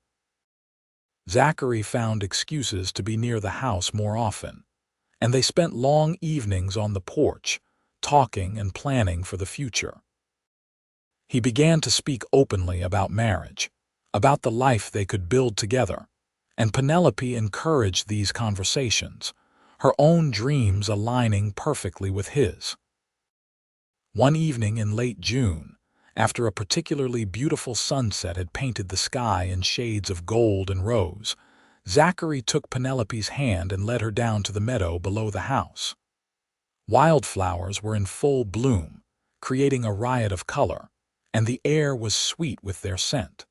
Zachary found excuses to be near the house more often, and they spent long evenings on the porch, talking and planning for the future. He began to speak openly about marriage, about the life they could build together, and Penelope encouraged these conversations, her own dreams aligning perfectly with his. One evening in late June, after a particularly beautiful sunset had painted the sky in shades of gold and rose, Zachary took Penelope's hand and led her down to the meadow below the house. Wildflowers were in full bloom, creating a riot of color, and the air was sweet with their scent.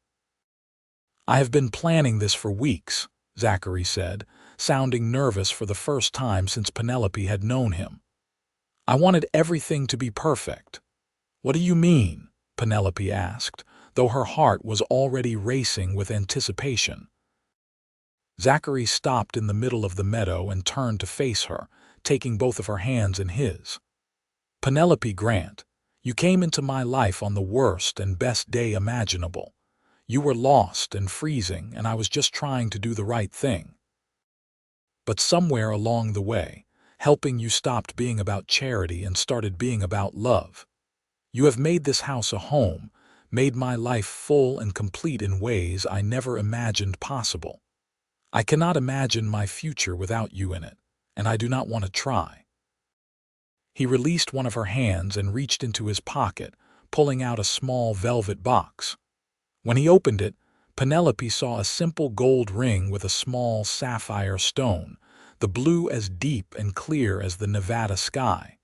"I have been planning this for weeks," Zachary said, sounding nervous for the first time since Penelope had known him. "I wanted everything to be perfect." "What do you mean?" Penelope asked, though her heart was already racing with anticipation. Zachary stopped in the middle of the meadow and turned to face her, taking both of her hands in his. "Penelope Grant, you came into my life on the worst and best day imaginable. You were lost and freezing, and I was just trying to do the right thing. But somewhere along the way, helping you stopped being about charity and started being about love. You have made this house a home, made my life full and complete in ways I never imagined possible. I cannot imagine my future without you in it, and I do not want to try." He released one of her hands and reached into his pocket, pulling out a small velvet box. When he opened it, Penelope saw a simple gold ring with a small sapphire stone, the blue as deep and clear as the Nevada sky.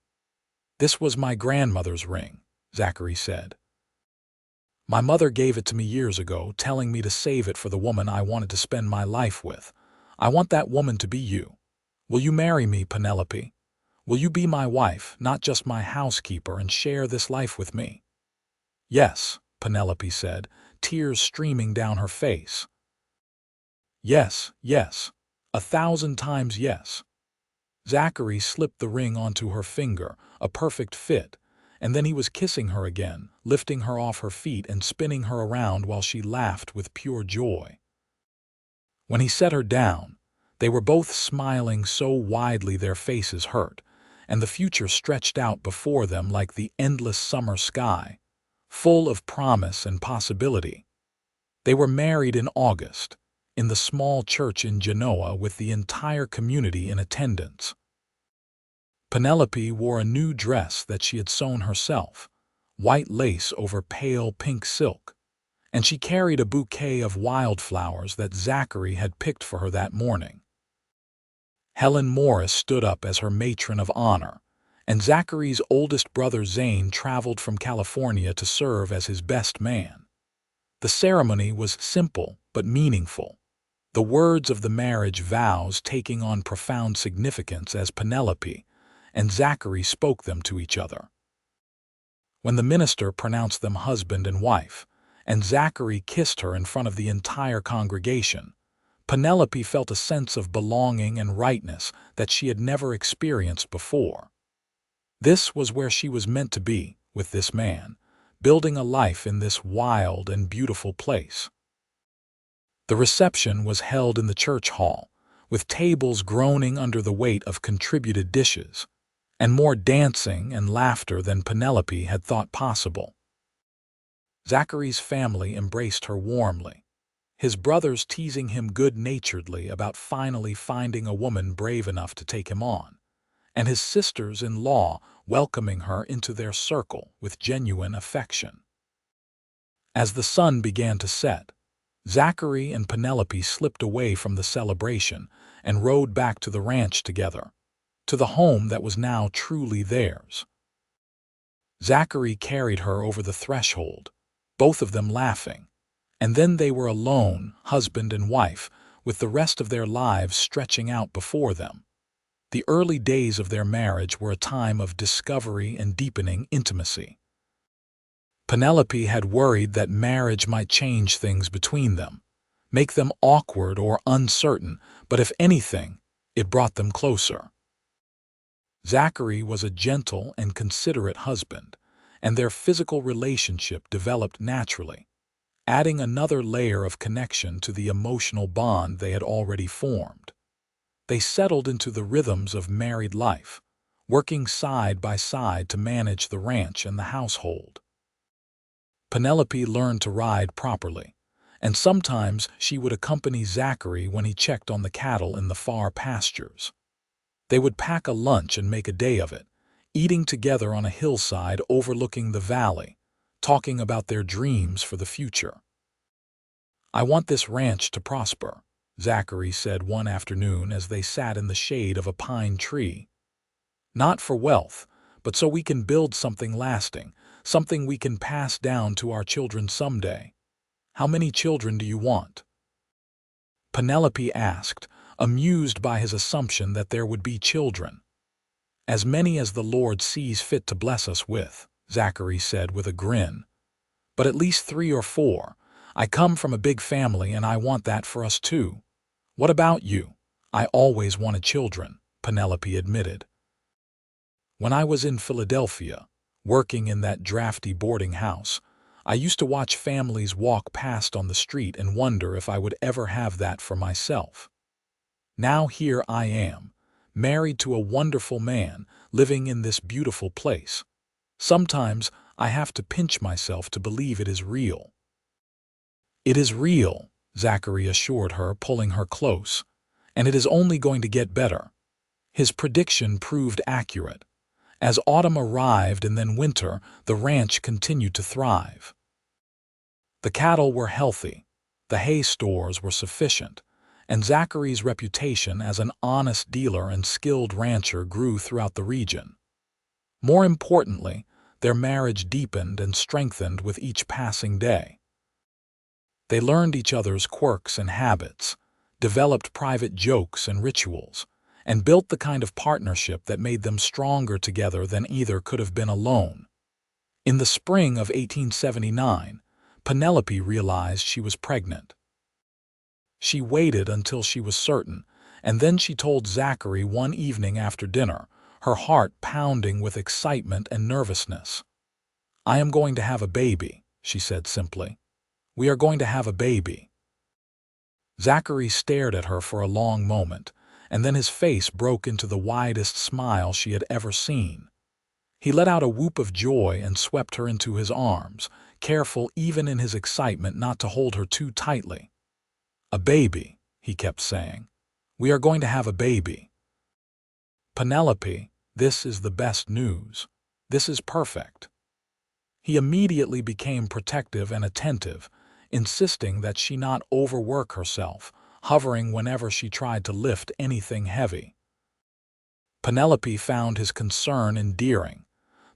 "This was my grandmother's ring," Zachary said. "My mother gave it to me years ago, telling me to save it for the woman I wanted to spend my life with. I want that woman to be you. Will you marry me, Penelope? Will you be my wife, not just my housekeeper, and share this life with me?" "Yes," Penelope said, tears streaming down her face. "Yes, yes, 1,000 times yes." Zachary slipped the ring onto her finger, a perfect fit, and then he was kissing her again, lifting her off her feet and spinning her around while she laughed with pure joy. When he set her down, they were both smiling so widely their faces hurt, and the future stretched out before them like the endless summer sky, full of promise and possibility. They were married in August, in the small church in Genoa with the entire community in attendance. Penelope wore a new dress that she had sewn herself, white lace over pale pink silk, and she carried a bouquet of wildflowers that Zachary had picked for her that morning. Helen Morris stood up as her matron of honor, and Zachary's oldest brother Zane traveled from California to serve as his best man. The ceremony was simple but meaningful, the words of the marriage vows taking on profound significance as Penelope and Zachary spoke them to each other. When the minister pronounced them husband and wife, and Zachary kissed her in front of the entire congregation, Penelope felt a sense of belonging and rightness that she had never experienced before. This was where she was meant to be, with this man, building a life in this wild and beautiful place. The reception was held in the church hall, with tables groaning under the weight of contributed dishes, and more dancing and laughter than Penelope had thought possible. Zachary's family embraced her warmly, his brothers teasing him good-naturedly about finally finding a woman brave enough to take him on, and his sisters-in-law welcoming her into their circle with genuine affection. As the sun began to set, Zachary and Penelope slipped away from the celebration and rode back to the ranch together, to the home that was now truly theirs. Zachary carried her over the threshold, both of them laughing, and then they were alone, husband and wife, with the rest of their lives stretching out before them. The early days of their marriage were a time of discovery and deepening intimacy. Penelope had worried that marriage might change things between them, make them awkward or uncertain, but if anything, it brought them closer. Zachary was a gentle and considerate husband, and their physical relationship developed naturally, adding another layer of connection to the emotional bond they had already formed. They settled into the rhythms of married life, working side by side to manage the ranch and the household. Penelope learned to ride properly, and sometimes she would accompany Zachary when he checked on the cattle in the far pastures. They would pack a lunch and make a day of it, eating together on a hillside overlooking the valley, talking about their dreams for the future. "I want this ranch to prosper," Zachary said one afternoon as they sat in the shade of a pine tree. "Not for wealth, but so we can build something lasting, something we can pass down to our children someday. How many children do you want?" Penelope asked, amused by his assumption that there would be children. "As many as the Lord sees fit to bless us with," Zachary said with a grin. "But at least 3 or 4. I come from a big family and I want that for us too." "What about you?" "I always wanted children," Penelope admitted. "When I was in Philadelphia, working in that drafty boarding house, I used to watch families walk past on the street and wonder if I would ever have that for myself. Now here I am, married to a wonderful man, living in this beautiful place. Sometimes I have to pinch myself to believe it is real." "It is real," Zachary assured her, pulling her close, "and it is only going to get better." His prediction proved accurate. As autumn arrived and then winter, the ranch continued to thrive. The cattle were healthy, the hay stores were sufficient, and Zachary's reputation as an honest dealer and skilled rancher grew throughout the region. More importantly, their marriage deepened and strengthened with each passing day. They learned each other's quirks and habits, developed private jokes and rituals, and built the kind of partnership that made them stronger together than either could have been alone. In the spring of 1879, Penelope realized she was pregnant. She waited until she was certain, and then she told Zachary one evening after dinner, her heart pounding with excitement and nervousness. "I am going to have a baby," she said simply. "We are going to have a baby." Zachary stared at her for a long moment, and then his face broke into the widest smile she had ever seen. He let out a whoop of joy and swept her into his arms, careful even in his excitement not to hold her too tightly. "A baby," he kept saying. "We are going to have a baby. Penelope, this is the best news. This is perfect." He immediately became protective and attentive, insisting that she not overwork herself, hovering whenever she tried to lift anything heavy. Penelope found his concern endearing,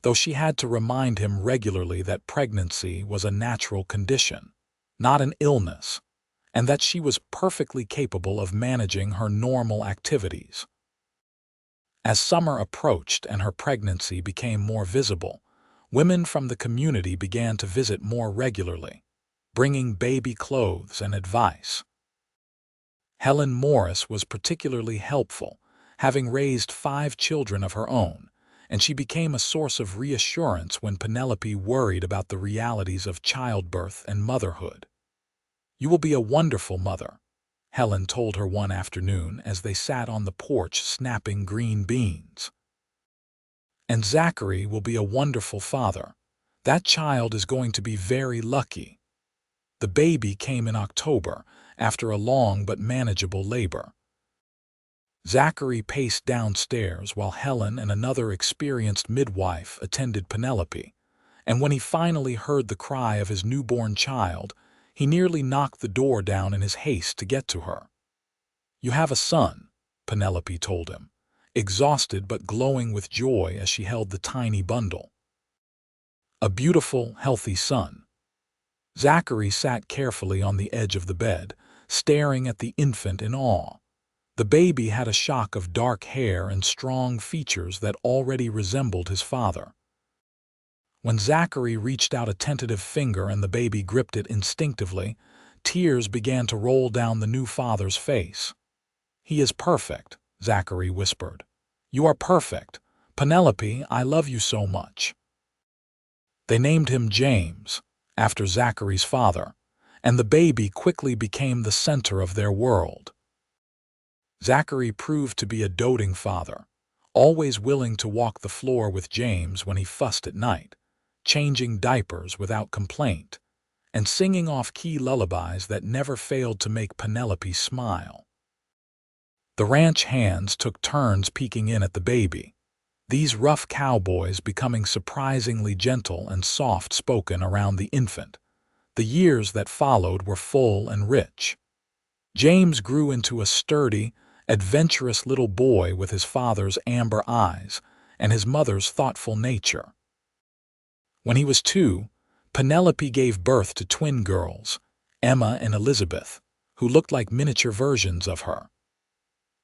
though she had to remind him regularly that pregnancy was a natural condition, not an illness, and that she was perfectly capable of managing her normal activities. As summer approached and her pregnancy became more visible, women from the community began to visit more regularly, bringing baby clothes and advice. Helen Morris was particularly helpful, having raised 5 children of her own, and she became a source of reassurance when Penelope worried about the realities of childbirth and motherhood. "You will be a wonderful mother," Helen told her one afternoon as they sat on the porch snapping green beans. "And Zachary will be a wonderful father. That child is going to be very lucky." The baby came in October, after a long but manageable labor. Zachary paced downstairs while Helen and another experienced midwife attended Penelope, and when he finally heard the cry of his newborn child, he nearly knocked the door down in his haste to get to her. "You have a son," Penelope told him, exhausted but glowing with joy as she held the tiny bundle. "A beautiful, healthy son." Zachary sat carefully on the edge of the bed, staring at the infant in awe. The baby had a shock of dark hair and strong features that already resembled his father. When Zachary reached out a tentative finger and the baby gripped it instinctively, tears began to roll down the new father's face. "He is perfect," Zachary whispered. "You are perfect. Penelope, I love you so much." They named him James, after Zachary's father, and the baby quickly became the center of their world. Zachary proved to be a doting father, always willing to walk the floor with James when he fussed at night, changing diapers without complaint, and singing off-key lullabies that never failed to make Penelope smile. The ranch hands took turns peeking in at the baby, these rough cowboys becoming surprisingly gentle and soft-spoken around the infant. The years that followed were full and rich. James grew into a sturdy, adventurous little boy with his father's amber eyes and his mother's thoughtful nature. When he was 2, Penelope gave birth to twin girls, Emma and Elizabeth, who looked like miniature versions of her.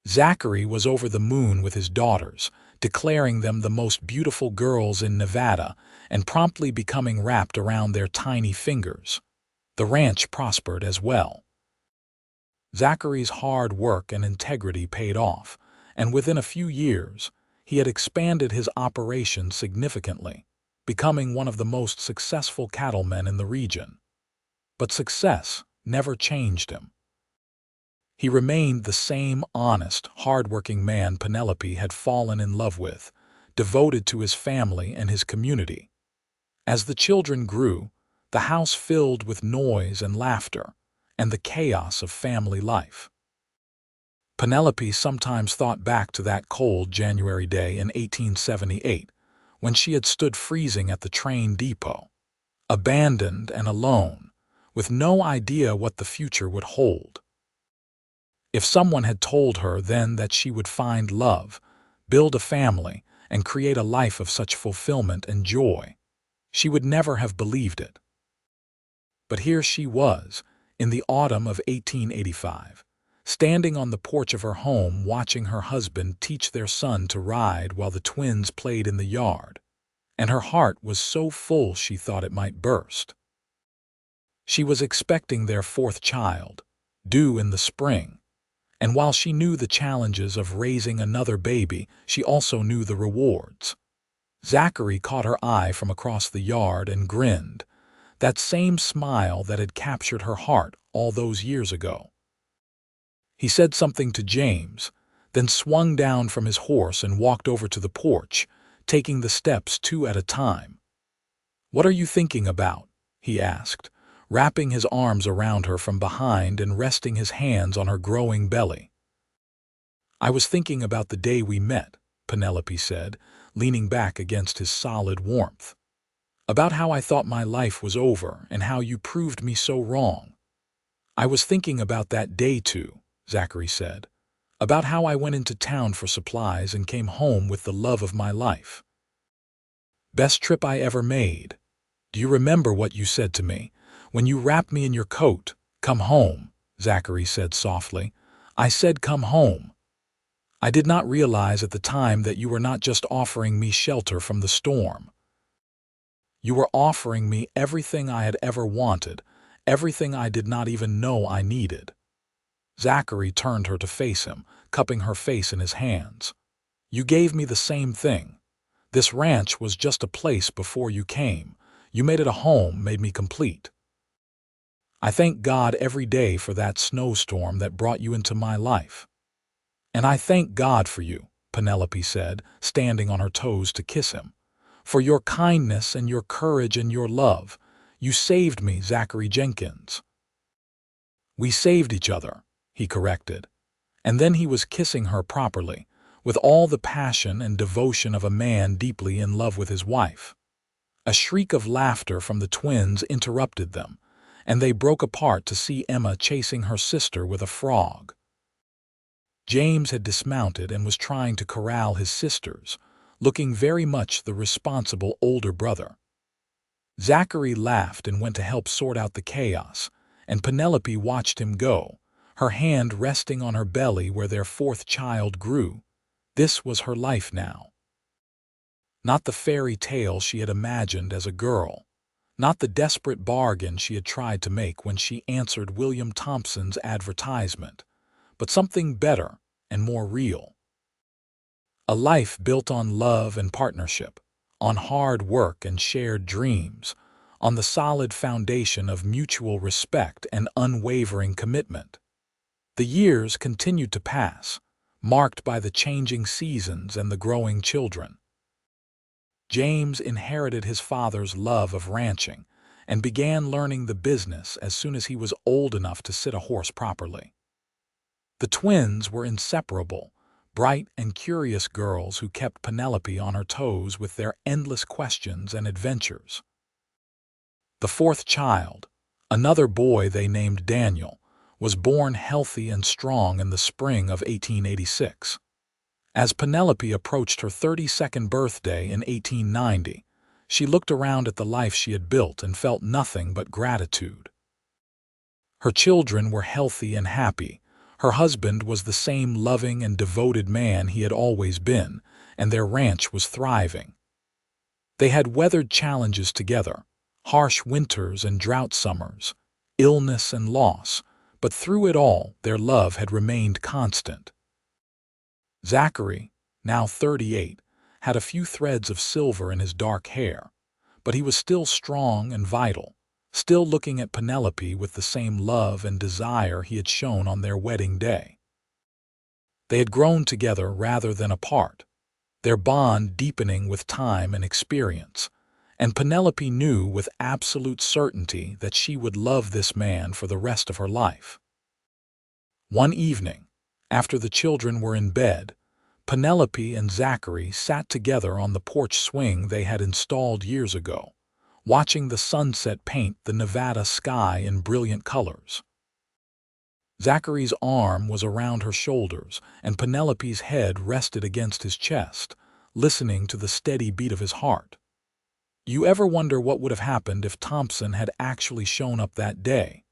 Zachary was over the moon with his daughters, declaring them the most beautiful girls in Nevada and promptly becoming wrapped around their tiny fingers. The ranch prospered as well. Zachary's hard work and integrity paid off, and within a few years, he had expanded his operation significantly, becoming one of the most successful cattlemen in the region. But success never changed him. He remained the same honest, hard-working man Penelope had fallen in love with, devoted to his family and his community. As the children grew, the house filled with noise and laughter, and the chaos of family life. Penelope sometimes thought back to that cold January day in 1878, when she had stood freezing at the train depot, abandoned and alone, with no idea what the future would hold. If someone had told her then that she would find love, build a family, and create a life of such fulfillment and joy, she would never have believed it. But here she was, in the autumn of 1885, standing on the porch of her home watching her husband teach their son to ride while the twins played in the yard, and her heart was so full she thought it might burst. She was expecting their 4th child, due in the spring, and while she knew the challenges of raising another baby, she also knew the rewards. Zachary caught her eye from across the yard and grinned, that same smile that had captured her heart all those years ago. He said something to James, then swung down from his horse and walked over to the porch, taking the steps 2 at a time. "What are you thinking about?" he asked, wrapping his arms around her from behind and resting his hands on her growing belly. "I was thinking about the day we met," Penelope said, leaning back against his solid warmth. "About how I thought my life was over and how you proved me so wrong." "I was thinking about that day too," Zachary said. "About how I went into town for supplies and came home with the love of my life. Best trip I ever made. Do you remember what you said to me when you wrapped me in your coat? Come home," Zachary said softly. "I said come home. I did not realize at the time that you were not just offering me shelter from the storm. You were offering me everything I had ever wanted, everything I did not even know I needed." Zachary turned her to face him, cupping her face in his hands. "You gave me the same thing. This ranch was just a place before you came. You made it a home, made me complete. I thank God every day for that snowstorm that brought you into my life." "And I thank God for you," Penelope said, standing on her toes to kiss him. "For your kindness and your courage and your love. You saved me, Zachary Jenkins." "We saved each other," he corrected. And then he was kissing her properly, with all the passion and devotion of a man deeply in love with his wife. A shriek of laughter from the twins interrupted them, and they broke apart to see Emma chasing her sister with a frog. James had dismounted and was trying to corral his sisters, looking very much the responsible older brother. Zachary laughed and went to help sort out the chaos, and Penelope watched him go, her hand resting on her belly where their 4th child grew. This was her life now. Not the fairy tale she had imagined as a girl, not the desperate bargain she had tried to make when she answered William Thompson's advertisement, but something better and more real. A life built on love and partnership, on hard work and shared dreams, on the solid foundation of mutual respect and unwavering commitment. The years continued to pass, marked by the changing seasons and the growing children. James inherited his father's love of ranching and began learning the business as soon as he was old enough to sit a horse properly. The twins were inseparable, bright and curious girls who kept Penelope on her toes with their endless questions and adventures. The 4th child, another boy they named Daniel, was born healthy and strong in the spring of 1886. As Penelope approached her 32nd birthday in 1890, she looked around at the life she had built and felt nothing but gratitude. Her children were healthy and happy, her husband was the same loving and devoted man he had always been, and their ranch was thriving. They had weathered challenges together, harsh winters and drought summers, illness and loss, but through it all their love had remained constant. Zachary, now 38, had a few threads of silver in his dark hair, but he was still strong and vital, still looking at Penelope with the same love and desire he had shown on their wedding day. They had grown together rather than apart, their bond deepening with time and experience, and Penelope knew with absolute certainty that she would love this man for the rest of her life. One evening, after the children were in bed, Penelope and Zachary sat together on the porch swing they had installed years ago, watching the sunset paint the Nevada sky in brilliant colors. Zachary's arm was around her shoulders, and Penelope's head rested against his chest, listening to the steady beat of his heart. "You ever wonder what would have happened if Thompson had actually shown up that day?"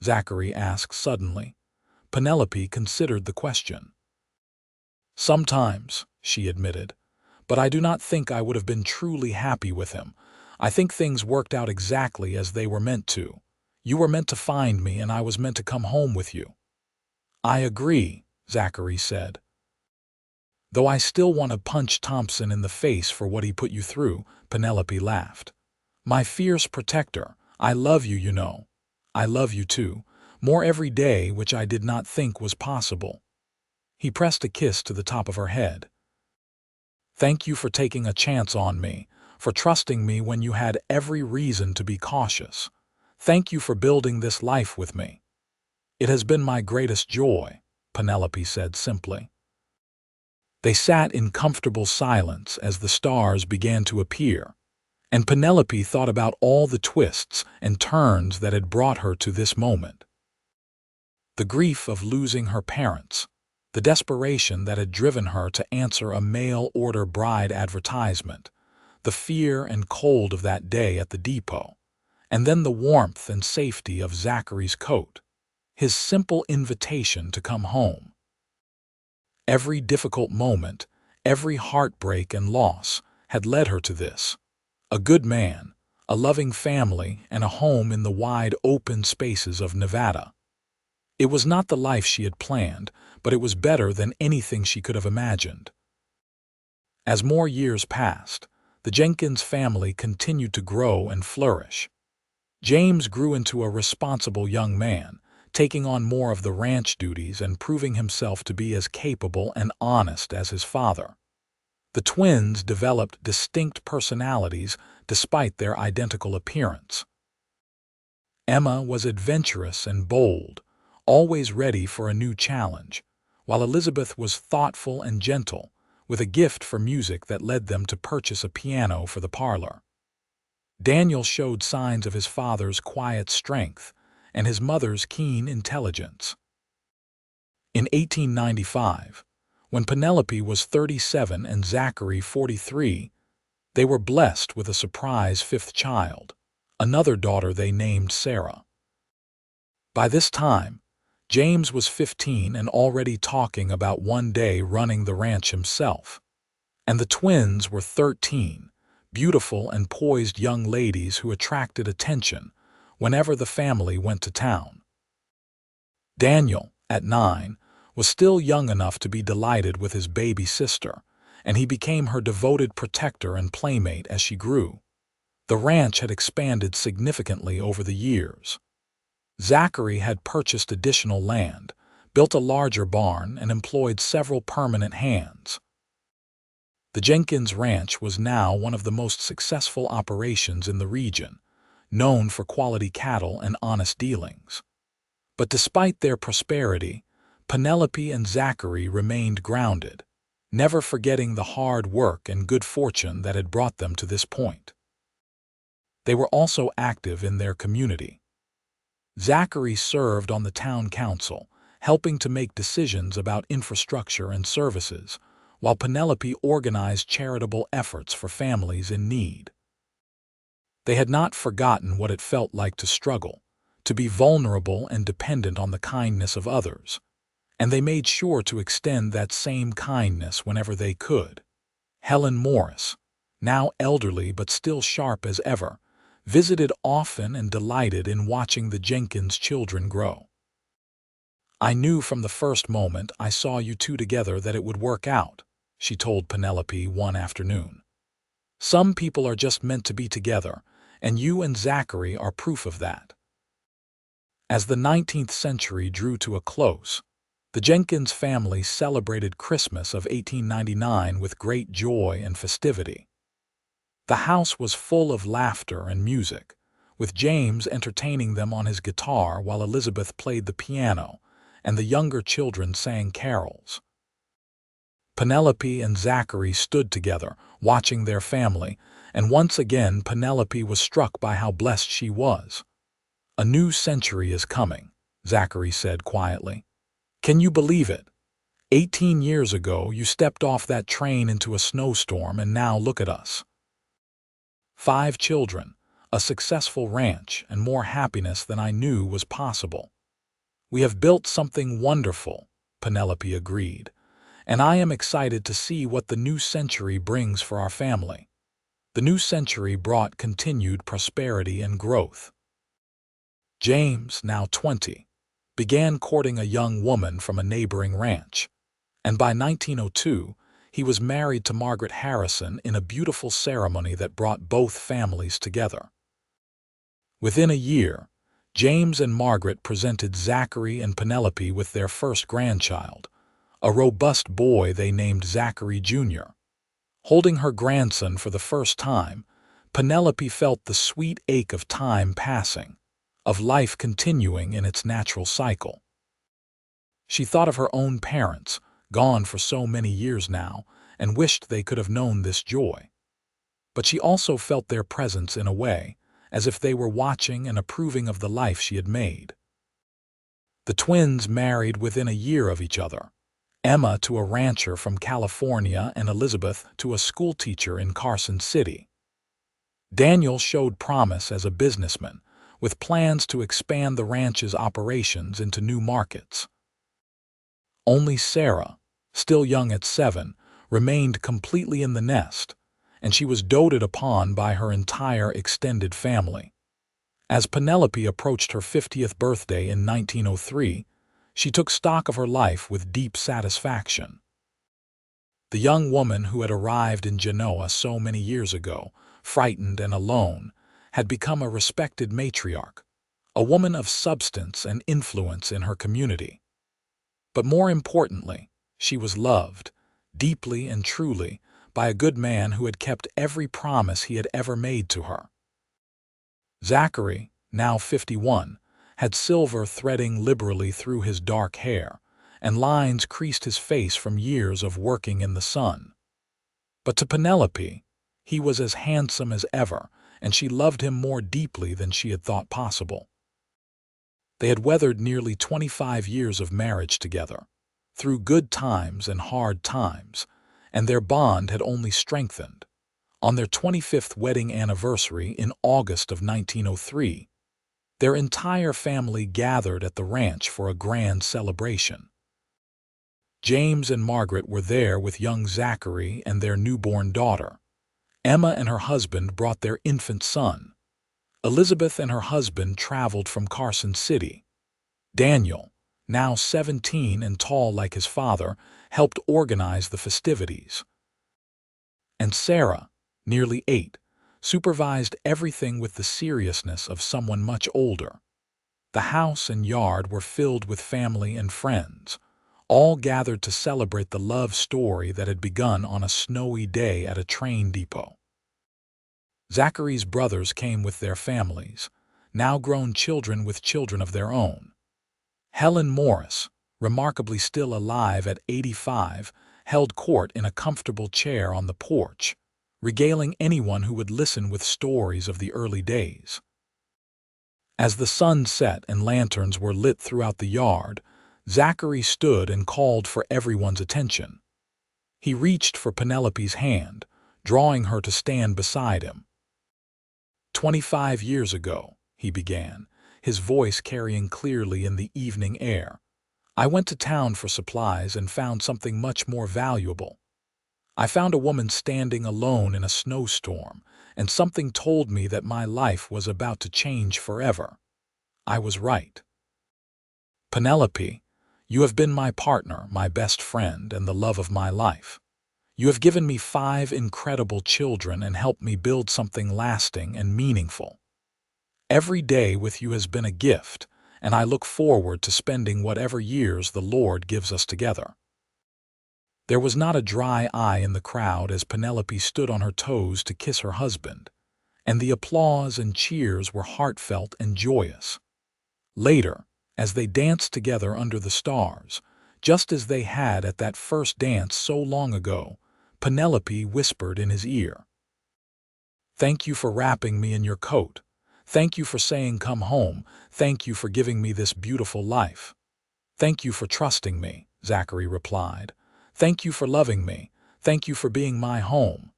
Zachary asked suddenly. Penelope considered the question. "Sometimes," she admitted, "but I do not think I would have been truly happy with him. I think things worked out exactly as they were meant to. You were meant to find me, and I was meant to come home with you." "I agree," Zachary said. Though I still want to punch Thompson in the face for what he put you through, Penelope laughed. My fierce protector, I love you, you know. I love you too, more every day, which I did not think was possible. He pressed a kiss to the top of her head. Thank you for taking a chance on me, for trusting me when you had every reason to be cautious. Thank you for building this life with me. It has been my greatest joy, Penelope said simply. They sat in comfortable silence as the stars began to appear, and Penelope thought about all the twists and turns that had brought her to this moment. The grief of losing her parents, the desperation that had driven her to answer a mail-order bride advertisement, the fear and cold of that day at the depot, and then the warmth and safety of Zachary's coat, his simple invitation to come home. Every difficult moment, every heartbreak and loss had led her to this. A good man, a loving family, and a home in the wide open spaces of Nevada. It was not the life she had planned, but it was better than anything she could have imagined. As more years passed, the Jenkins family continued to grow and flourish. James grew into a responsible young man, taking on more of the ranch duties and proving himself to be as capable and honest as his father. The twins developed distinct personalities despite their identical appearance. Emma was adventurous and bold, always ready for a new challenge, while Elizabeth was thoughtful and gentle, with a gift for music that led them to purchase a piano for the parlor. Daniel showed signs of his father's quiet strength and his mother's keen intelligence. In 1895, when Penelope was 37 and Zachary 43, they were blessed with a surprise fifth child, another daughter they named Sarah. By this time, James was 15 and already talking about one day running the ranch himself, and the twins were 13, beautiful and poised young ladies who attracted attention whenever the family went to town. Daniel, at 9, was still young enough to be delighted with his baby sister, and he became her devoted protector and playmate as she grew. The ranch had expanded significantly over the years. Zachary had purchased additional land, built a larger barn, and employed several permanent hands. The Jenkins Ranch was now one of the most successful operations in the region, known for quality cattle and honest dealings. But despite their prosperity, Penelope and Zachary remained grounded, never forgetting the hard work and good fortune that had brought them to this point. They were also active in their community. Zachary served on the town council, helping to make decisions about infrastructure and services, while Penelope organized charitable efforts for families in need. They had not forgotten what it felt like to struggle, to be vulnerable and dependent on the kindness of others, and they made sure to extend that same kindness whenever they could. Helen Morris, now elderly but still sharp as ever, visited often and delighted in watching the Jenkins children grow. I knew from the first moment I saw you two together that it would work out, she told Penelope one afternoon. Some people are just meant to be together, and you and Zachary are proof of that. As the 19th century drew to a close, the Jenkins family celebrated Christmas of 1899 with great joy and festivity. The house was full of laughter and music, with James entertaining them on his guitar while Elizabeth played the piano, and the younger children sang carols. Penelope and Zachary stood together, watching their family, and once again Penelope was struck by how blessed she was. A new century is coming, Zachary said quietly. Can you believe it? 18 years ago you stepped off that train into a snowstorm, and now look at us. 5 children, a successful ranch, and more happiness than I knew was possible. We have built something wonderful, Penelope agreed, and I am excited to see what the new century brings for our family. The new century brought continued prosperity and growth. James, now 20, began courting a young woman from a neighboring ranch, and by 1902, he was married to Margaret Harrison in a beautiful ceremony that brought both families together. Within a year, James and Margaret presented Zachary and Penelope with their first grandchild, a robust boy they named Zachary Jr. Holding her grandson for the first time, Penelope felt the sweet ache of time passing, of life continuing in its natural cycle. She thought of her own parents, gone for so many years now, and wished they could have known this joy. But she also felt their presence in a way, as if they were watching and approving of the life she had made. The twins married within a year of each other, Emma to a rancher from California and Elizabeth to a schoolteacher in Carson City. Daniel showed promise as a businessman, with plans to expand the ranch's operations into new markets. Only Sarah, still young at 7, remained completely in the nest, and she was doted upon by her entire extended family. As Penelope approached her 50th birthday in 1903, she took stock of her life with deep satisfaction. The young woman who had arrived in Genoa so many years ago, frightened and alone, had become a respected matriarch, a woman of substance and influence in her community. But more importantly, she was loved, deeply and truly, by a good man who had kept every promise he had ever made to her. Zachary, now 51, had silver threading liberally through his dark hair, and lines creased his face from years of working in the sun. But to Penelope, he was as handsome as ever, and she loved him more deeply than she had thought possible. They had weathered nearly 25 years of marriage together, through good times and hard times, and their bond had only strengthened. On their 25th wedding anniversary in August of 1903, their entire family gathered at the ranch for a grand celebration. James and Margaret were there with young Zachary and their newborn daughter. Emma and her husband brought their infant son. Elizabeth and her husband traveled from Carson City. Daniel, now 17 and tall like his father, helped organize the festivities. And Sarah, nearly 8, supervised everything with the seriousness of someone much older. The house and yard were filled with family and friends, all gathered to celebrate the love story that had begun on a snowy day at a train depot. Zachary's brothers came with their families, now grown children with children of their own. Helen Morris, remarkably still alive at 85, held court in a comfortable chair on the porch, regaling anyone who would listen with stories of the early days. As the sun set and lanterns were lit throughout the yard, Zachary stood and called for everyone's attention. He reached for Penelope's hand, drawing her to stand beside him. 25 years ago, he began, his voice carrying clearly in the evening air, I went to town for supplies and found something much more valuable. I found a woman standing alone in a snowstorm, and something told me that my life was about to change forever. I was right. Penelope, you have been my partner, my best friend, and the love of my life. You have given me 5 incredible children and helped me build something lasting and meaningful. Every day with you has been a gift, and I look forward to spending whatever years the Lord gives us together. There was not a dry eye in the crowd as Penelope stood on her toes to kiss her husband, and the applause and cheers were heartfelt and joyous. Later, as they danced together under the stars, just as they had at that first dance so long ago, Penelope whispered in his ear, "Thank you for wrapping me in your coat. Thank you for saying come home. Thank you for giving me this beautiful life." "Thank you for trusting me," Zachary replied. "Thank you for loving me. Thank you for being my home."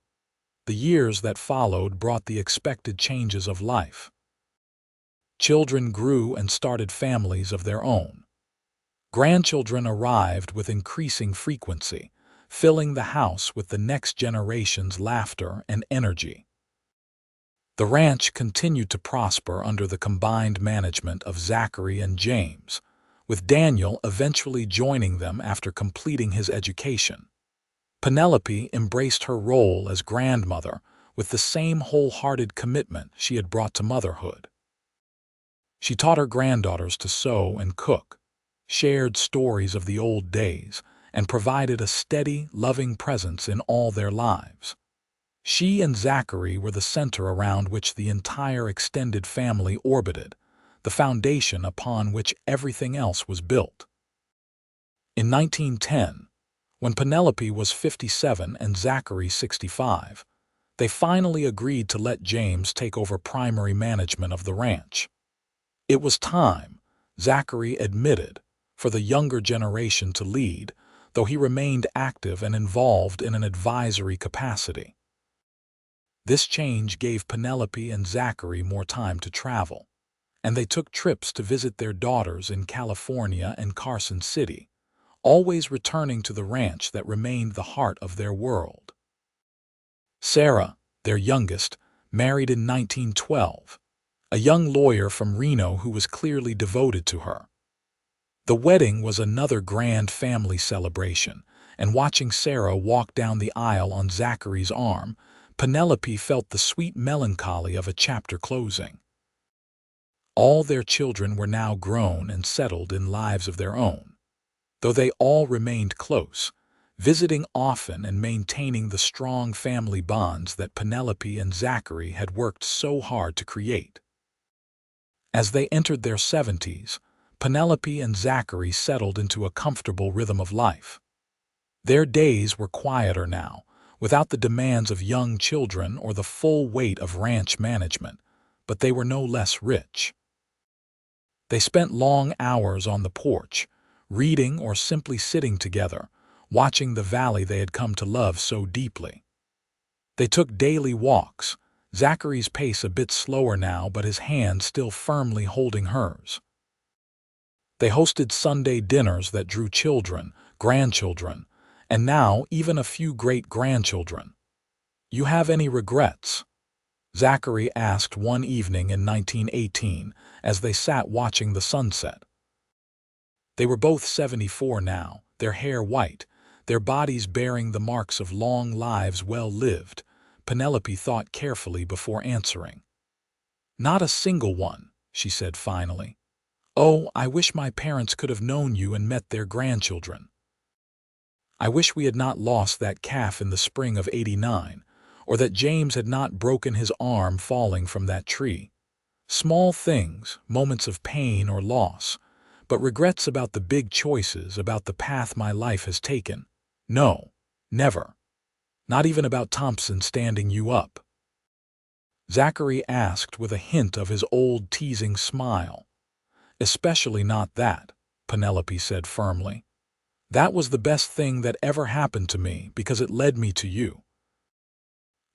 The years that followed brought the expected changes of life. Children grew and started families of their own. Grandchildren arrived with increasing frequency, filling the house with the next generation's laughter and energy. The ranch continued to prosper under the combined management of Zachary and James, with Daniel eventually joining them after completing his education. Penelope embraced her role as grandmother with the same wholehearted commitment she had brought to motherhood. She taught her granddaughters to sew and cook, shared stories of the old days, and provided a steady, loving presence in all their lives. She and Zachary were the center around which the entire extended family orbited, the foundation upon which everything else was built. In 1910, when Penelope was 57 and Zachary 65, they finally agreed to let James take over primary management of the ranch. It was time, Zachary admitted, for the younger generation to lead, though he remained active and involved in an advisory capacity. This change gave Penelope and Zachary more time to travel, and they took trips to visit their daughters in California and Carson City, always returning to the ranch that remained the heart of their world. Sarah, their youngest, married in 1912, a young lawyer from Reno who was clearly devoted to her. The wedding was another grand family celebration, and watching Sarah walk down the aisle on Zachary's arm, Penelope felt the sweet melancholy of a chapter closing. All their children were now grown and settled in lives of their own, though they all remained close, visiting often and maintaining the strong family bonds that Penelope and Zachary had worked so hard to create. As they entered their 70s, Penelope and Zachary settled into a comfortable rhythm of life. Their days were quieter now, without the demands of young children or the full weight of ranch management, but they were no less rich. They spent long hours on the porch, reading or simply sitting together, watching the valley they had come to love so deeply. They took daily walks, Zachary's pace a bit slower now but his hand still firmly holding hers. They hosted Sunday dinners that drew children, grandchildren, and now even a few great-grandchildren. "You have any regrets?" Zachary asked one evening in 1918 as they sat watching the sunset. They were both 74 now, their hair white, their bodies bearing the marks of long lives well lived. Penelope thought carefully before answering. "Not a single one," she said finally. "Oh, I wish my parents could have known you and met their grandchildren. I wish we had not lost that calf in the spring of '89, or that James had not broken his arm falling from that tree. Small things, moments of pain or loss, but regrets about the big choices, about the path my life has taken. No, never. Not even about Thompson standing you up." Zachary asked with a hint of his old teasing smile. "Especially not that," Penelope said firmly. "That was the best thing that ever happened to me because it led me to you.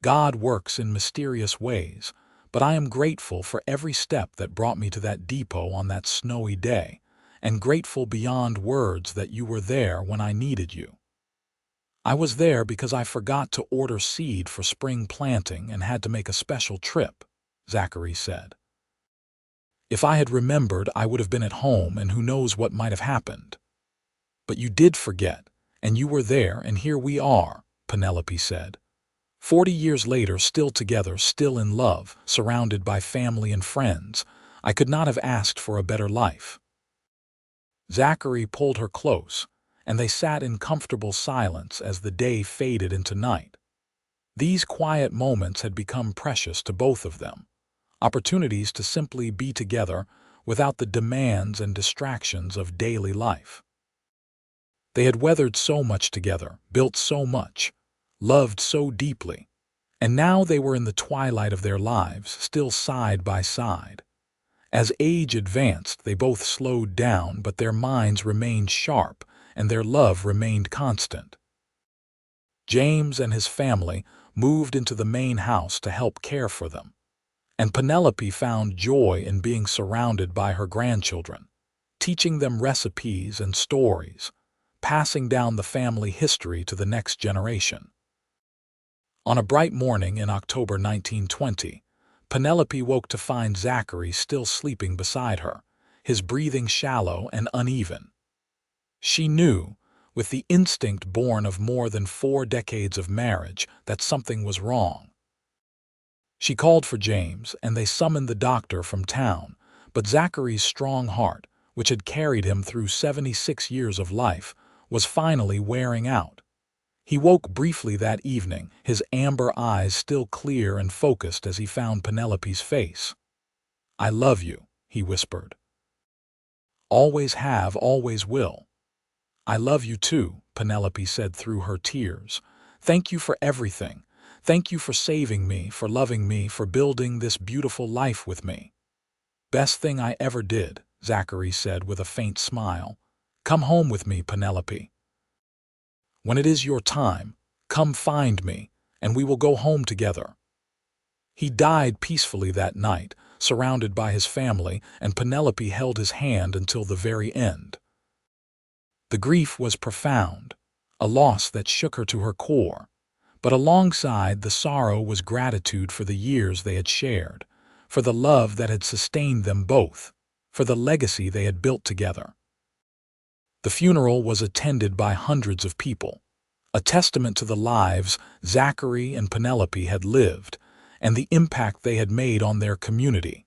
God works in mysterious ways, but I am grateful for every step that brought me to that depot on that snowy day, and grateful beyond words that you were there when I needed you. I was there because I forgot to order seed for spring planting and had to make a special trip," Zachary said. "If I had remembered, I would have been at home and who knows what might have happened. But you did forget, and you were there, and here we are," Penelope said. 40 years later, still together, still in love, surrounded by family and friends. I could not have asked for a better life." Zachary pulled her close, and they sat in comfortable silence as the day faded into night. These quiet moments had become precious to both of them, opportunities to simply be together without the demands and distractions of daily life. They had weathered so much together, built so much, loved so deeply, and now they were in the twilight of their lives, still side by side. As age advanced, they both slowed down, but their minds remained sharp, and their love remained constant. James and his family moved into the main house to help care for them, and Penelope found joy in being surrounded by her grandchildren, teaching them recipes and stories, passing down the family history to the next generation. On a bright morning in October 1920, Penelope woke to find Zachary still sleeping beside her, his breathing shallow and uneven. She knew, with the instinct born of more than 4 decades of marriage that something was wrong. She called for James, and they summoned the doctor from town, but Zachary's strong heart, which had carried him through 76 years of life, was finally wearing out. He woke briefly that evening, his amber eyes still clear and focused as he found Penelope's face. "I love you," he whispered. "Always have, always will." "I love you too," Penelope said through her tears. "Thank you for everything. Thank you for saving me, for loving me, for building this beautiful life with me." "Best thing I ever did," Zachary said with a faint smile. "Come home with me, Penelope. When it is your time, come find me, and we will go home together." He died peacefully that night, surrounded by his family, and Penelope held his hand until the very end. The grief was profound, a loss that shook her to her core, but alongside the sorrow was gratitude for the years they had shared, for the love that had sustained them both, for the legacy they had built together. The funeral was attended by hundreds of people, a testament to the lives Zachary and Penelope had lived and the impact they had made on their community.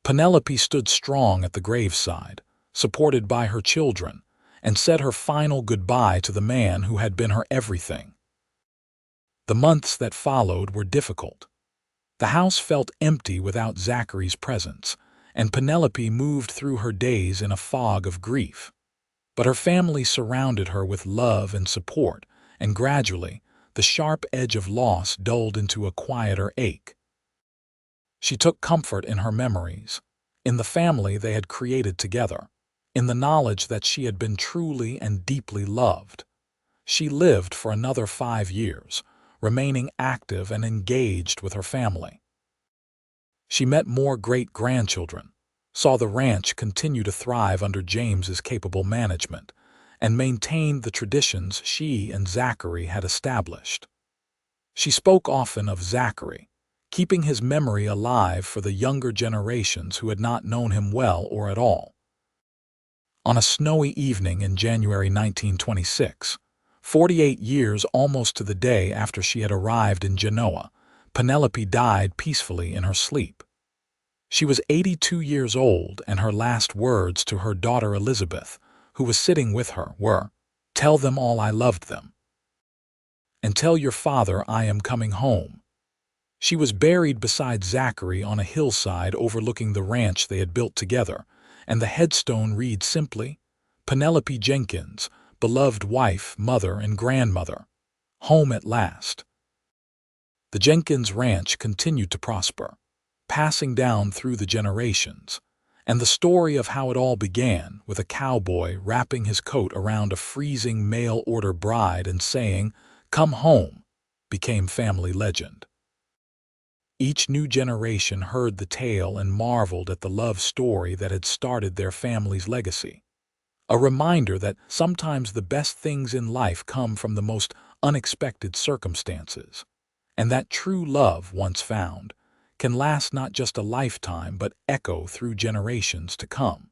Penelope stood strong at the graveside, supported by her children, and said her final goodbye to the man who had been her everything. The months that followed were difficult. The house felt empty without Zachary's presence, and Penelope moved through her days in a fog of grief. But her family surrounded her with love and support, and gradually, the sharp edge of loss dulled into a quieter ache. She took comfort in her memories, in the family they had created together, in the knowledge that she had been truly and deeply loved. She lived for another 5 years, remaining active and engaged with her family. She met more great-grandchildren, saw the ranch continue to thrive under James's capable management, and maintained the traditions she and Zachary had established. She spoke often of Zachary, keeping his memory alive for the younger generations who had not known him well or at all. On a snowy evening in January 1926, 48 years almost to the day after she had arrived in Genoa, Penelope died peacefully in her sleep. She was 82 years old, and her last words to her daughter Elizabeth, who was sitting with her, were, "Tell them all I loved them. And tell your father I am coming home." She was buried beside Zachary on a hillside overlooking the ranch they had built together, and the headstone read simply, "Penelope Jenkins, beloved wife, mother, and grandmother. Home at last." The Jenkins Ranch continued to prosper, passing down through the generations, and the story of how it all began with a cowboy wrapping his coat around a freezing mail-order bride and saying, "Come home," became family legend. Each new generation heard the tale and marveled at the love story that had started their family's legacy. A reminder that sometimes the best things in life come from the most unexpected circumstances, and that true love, once found, can last not just a lifetime but echo through generations to come.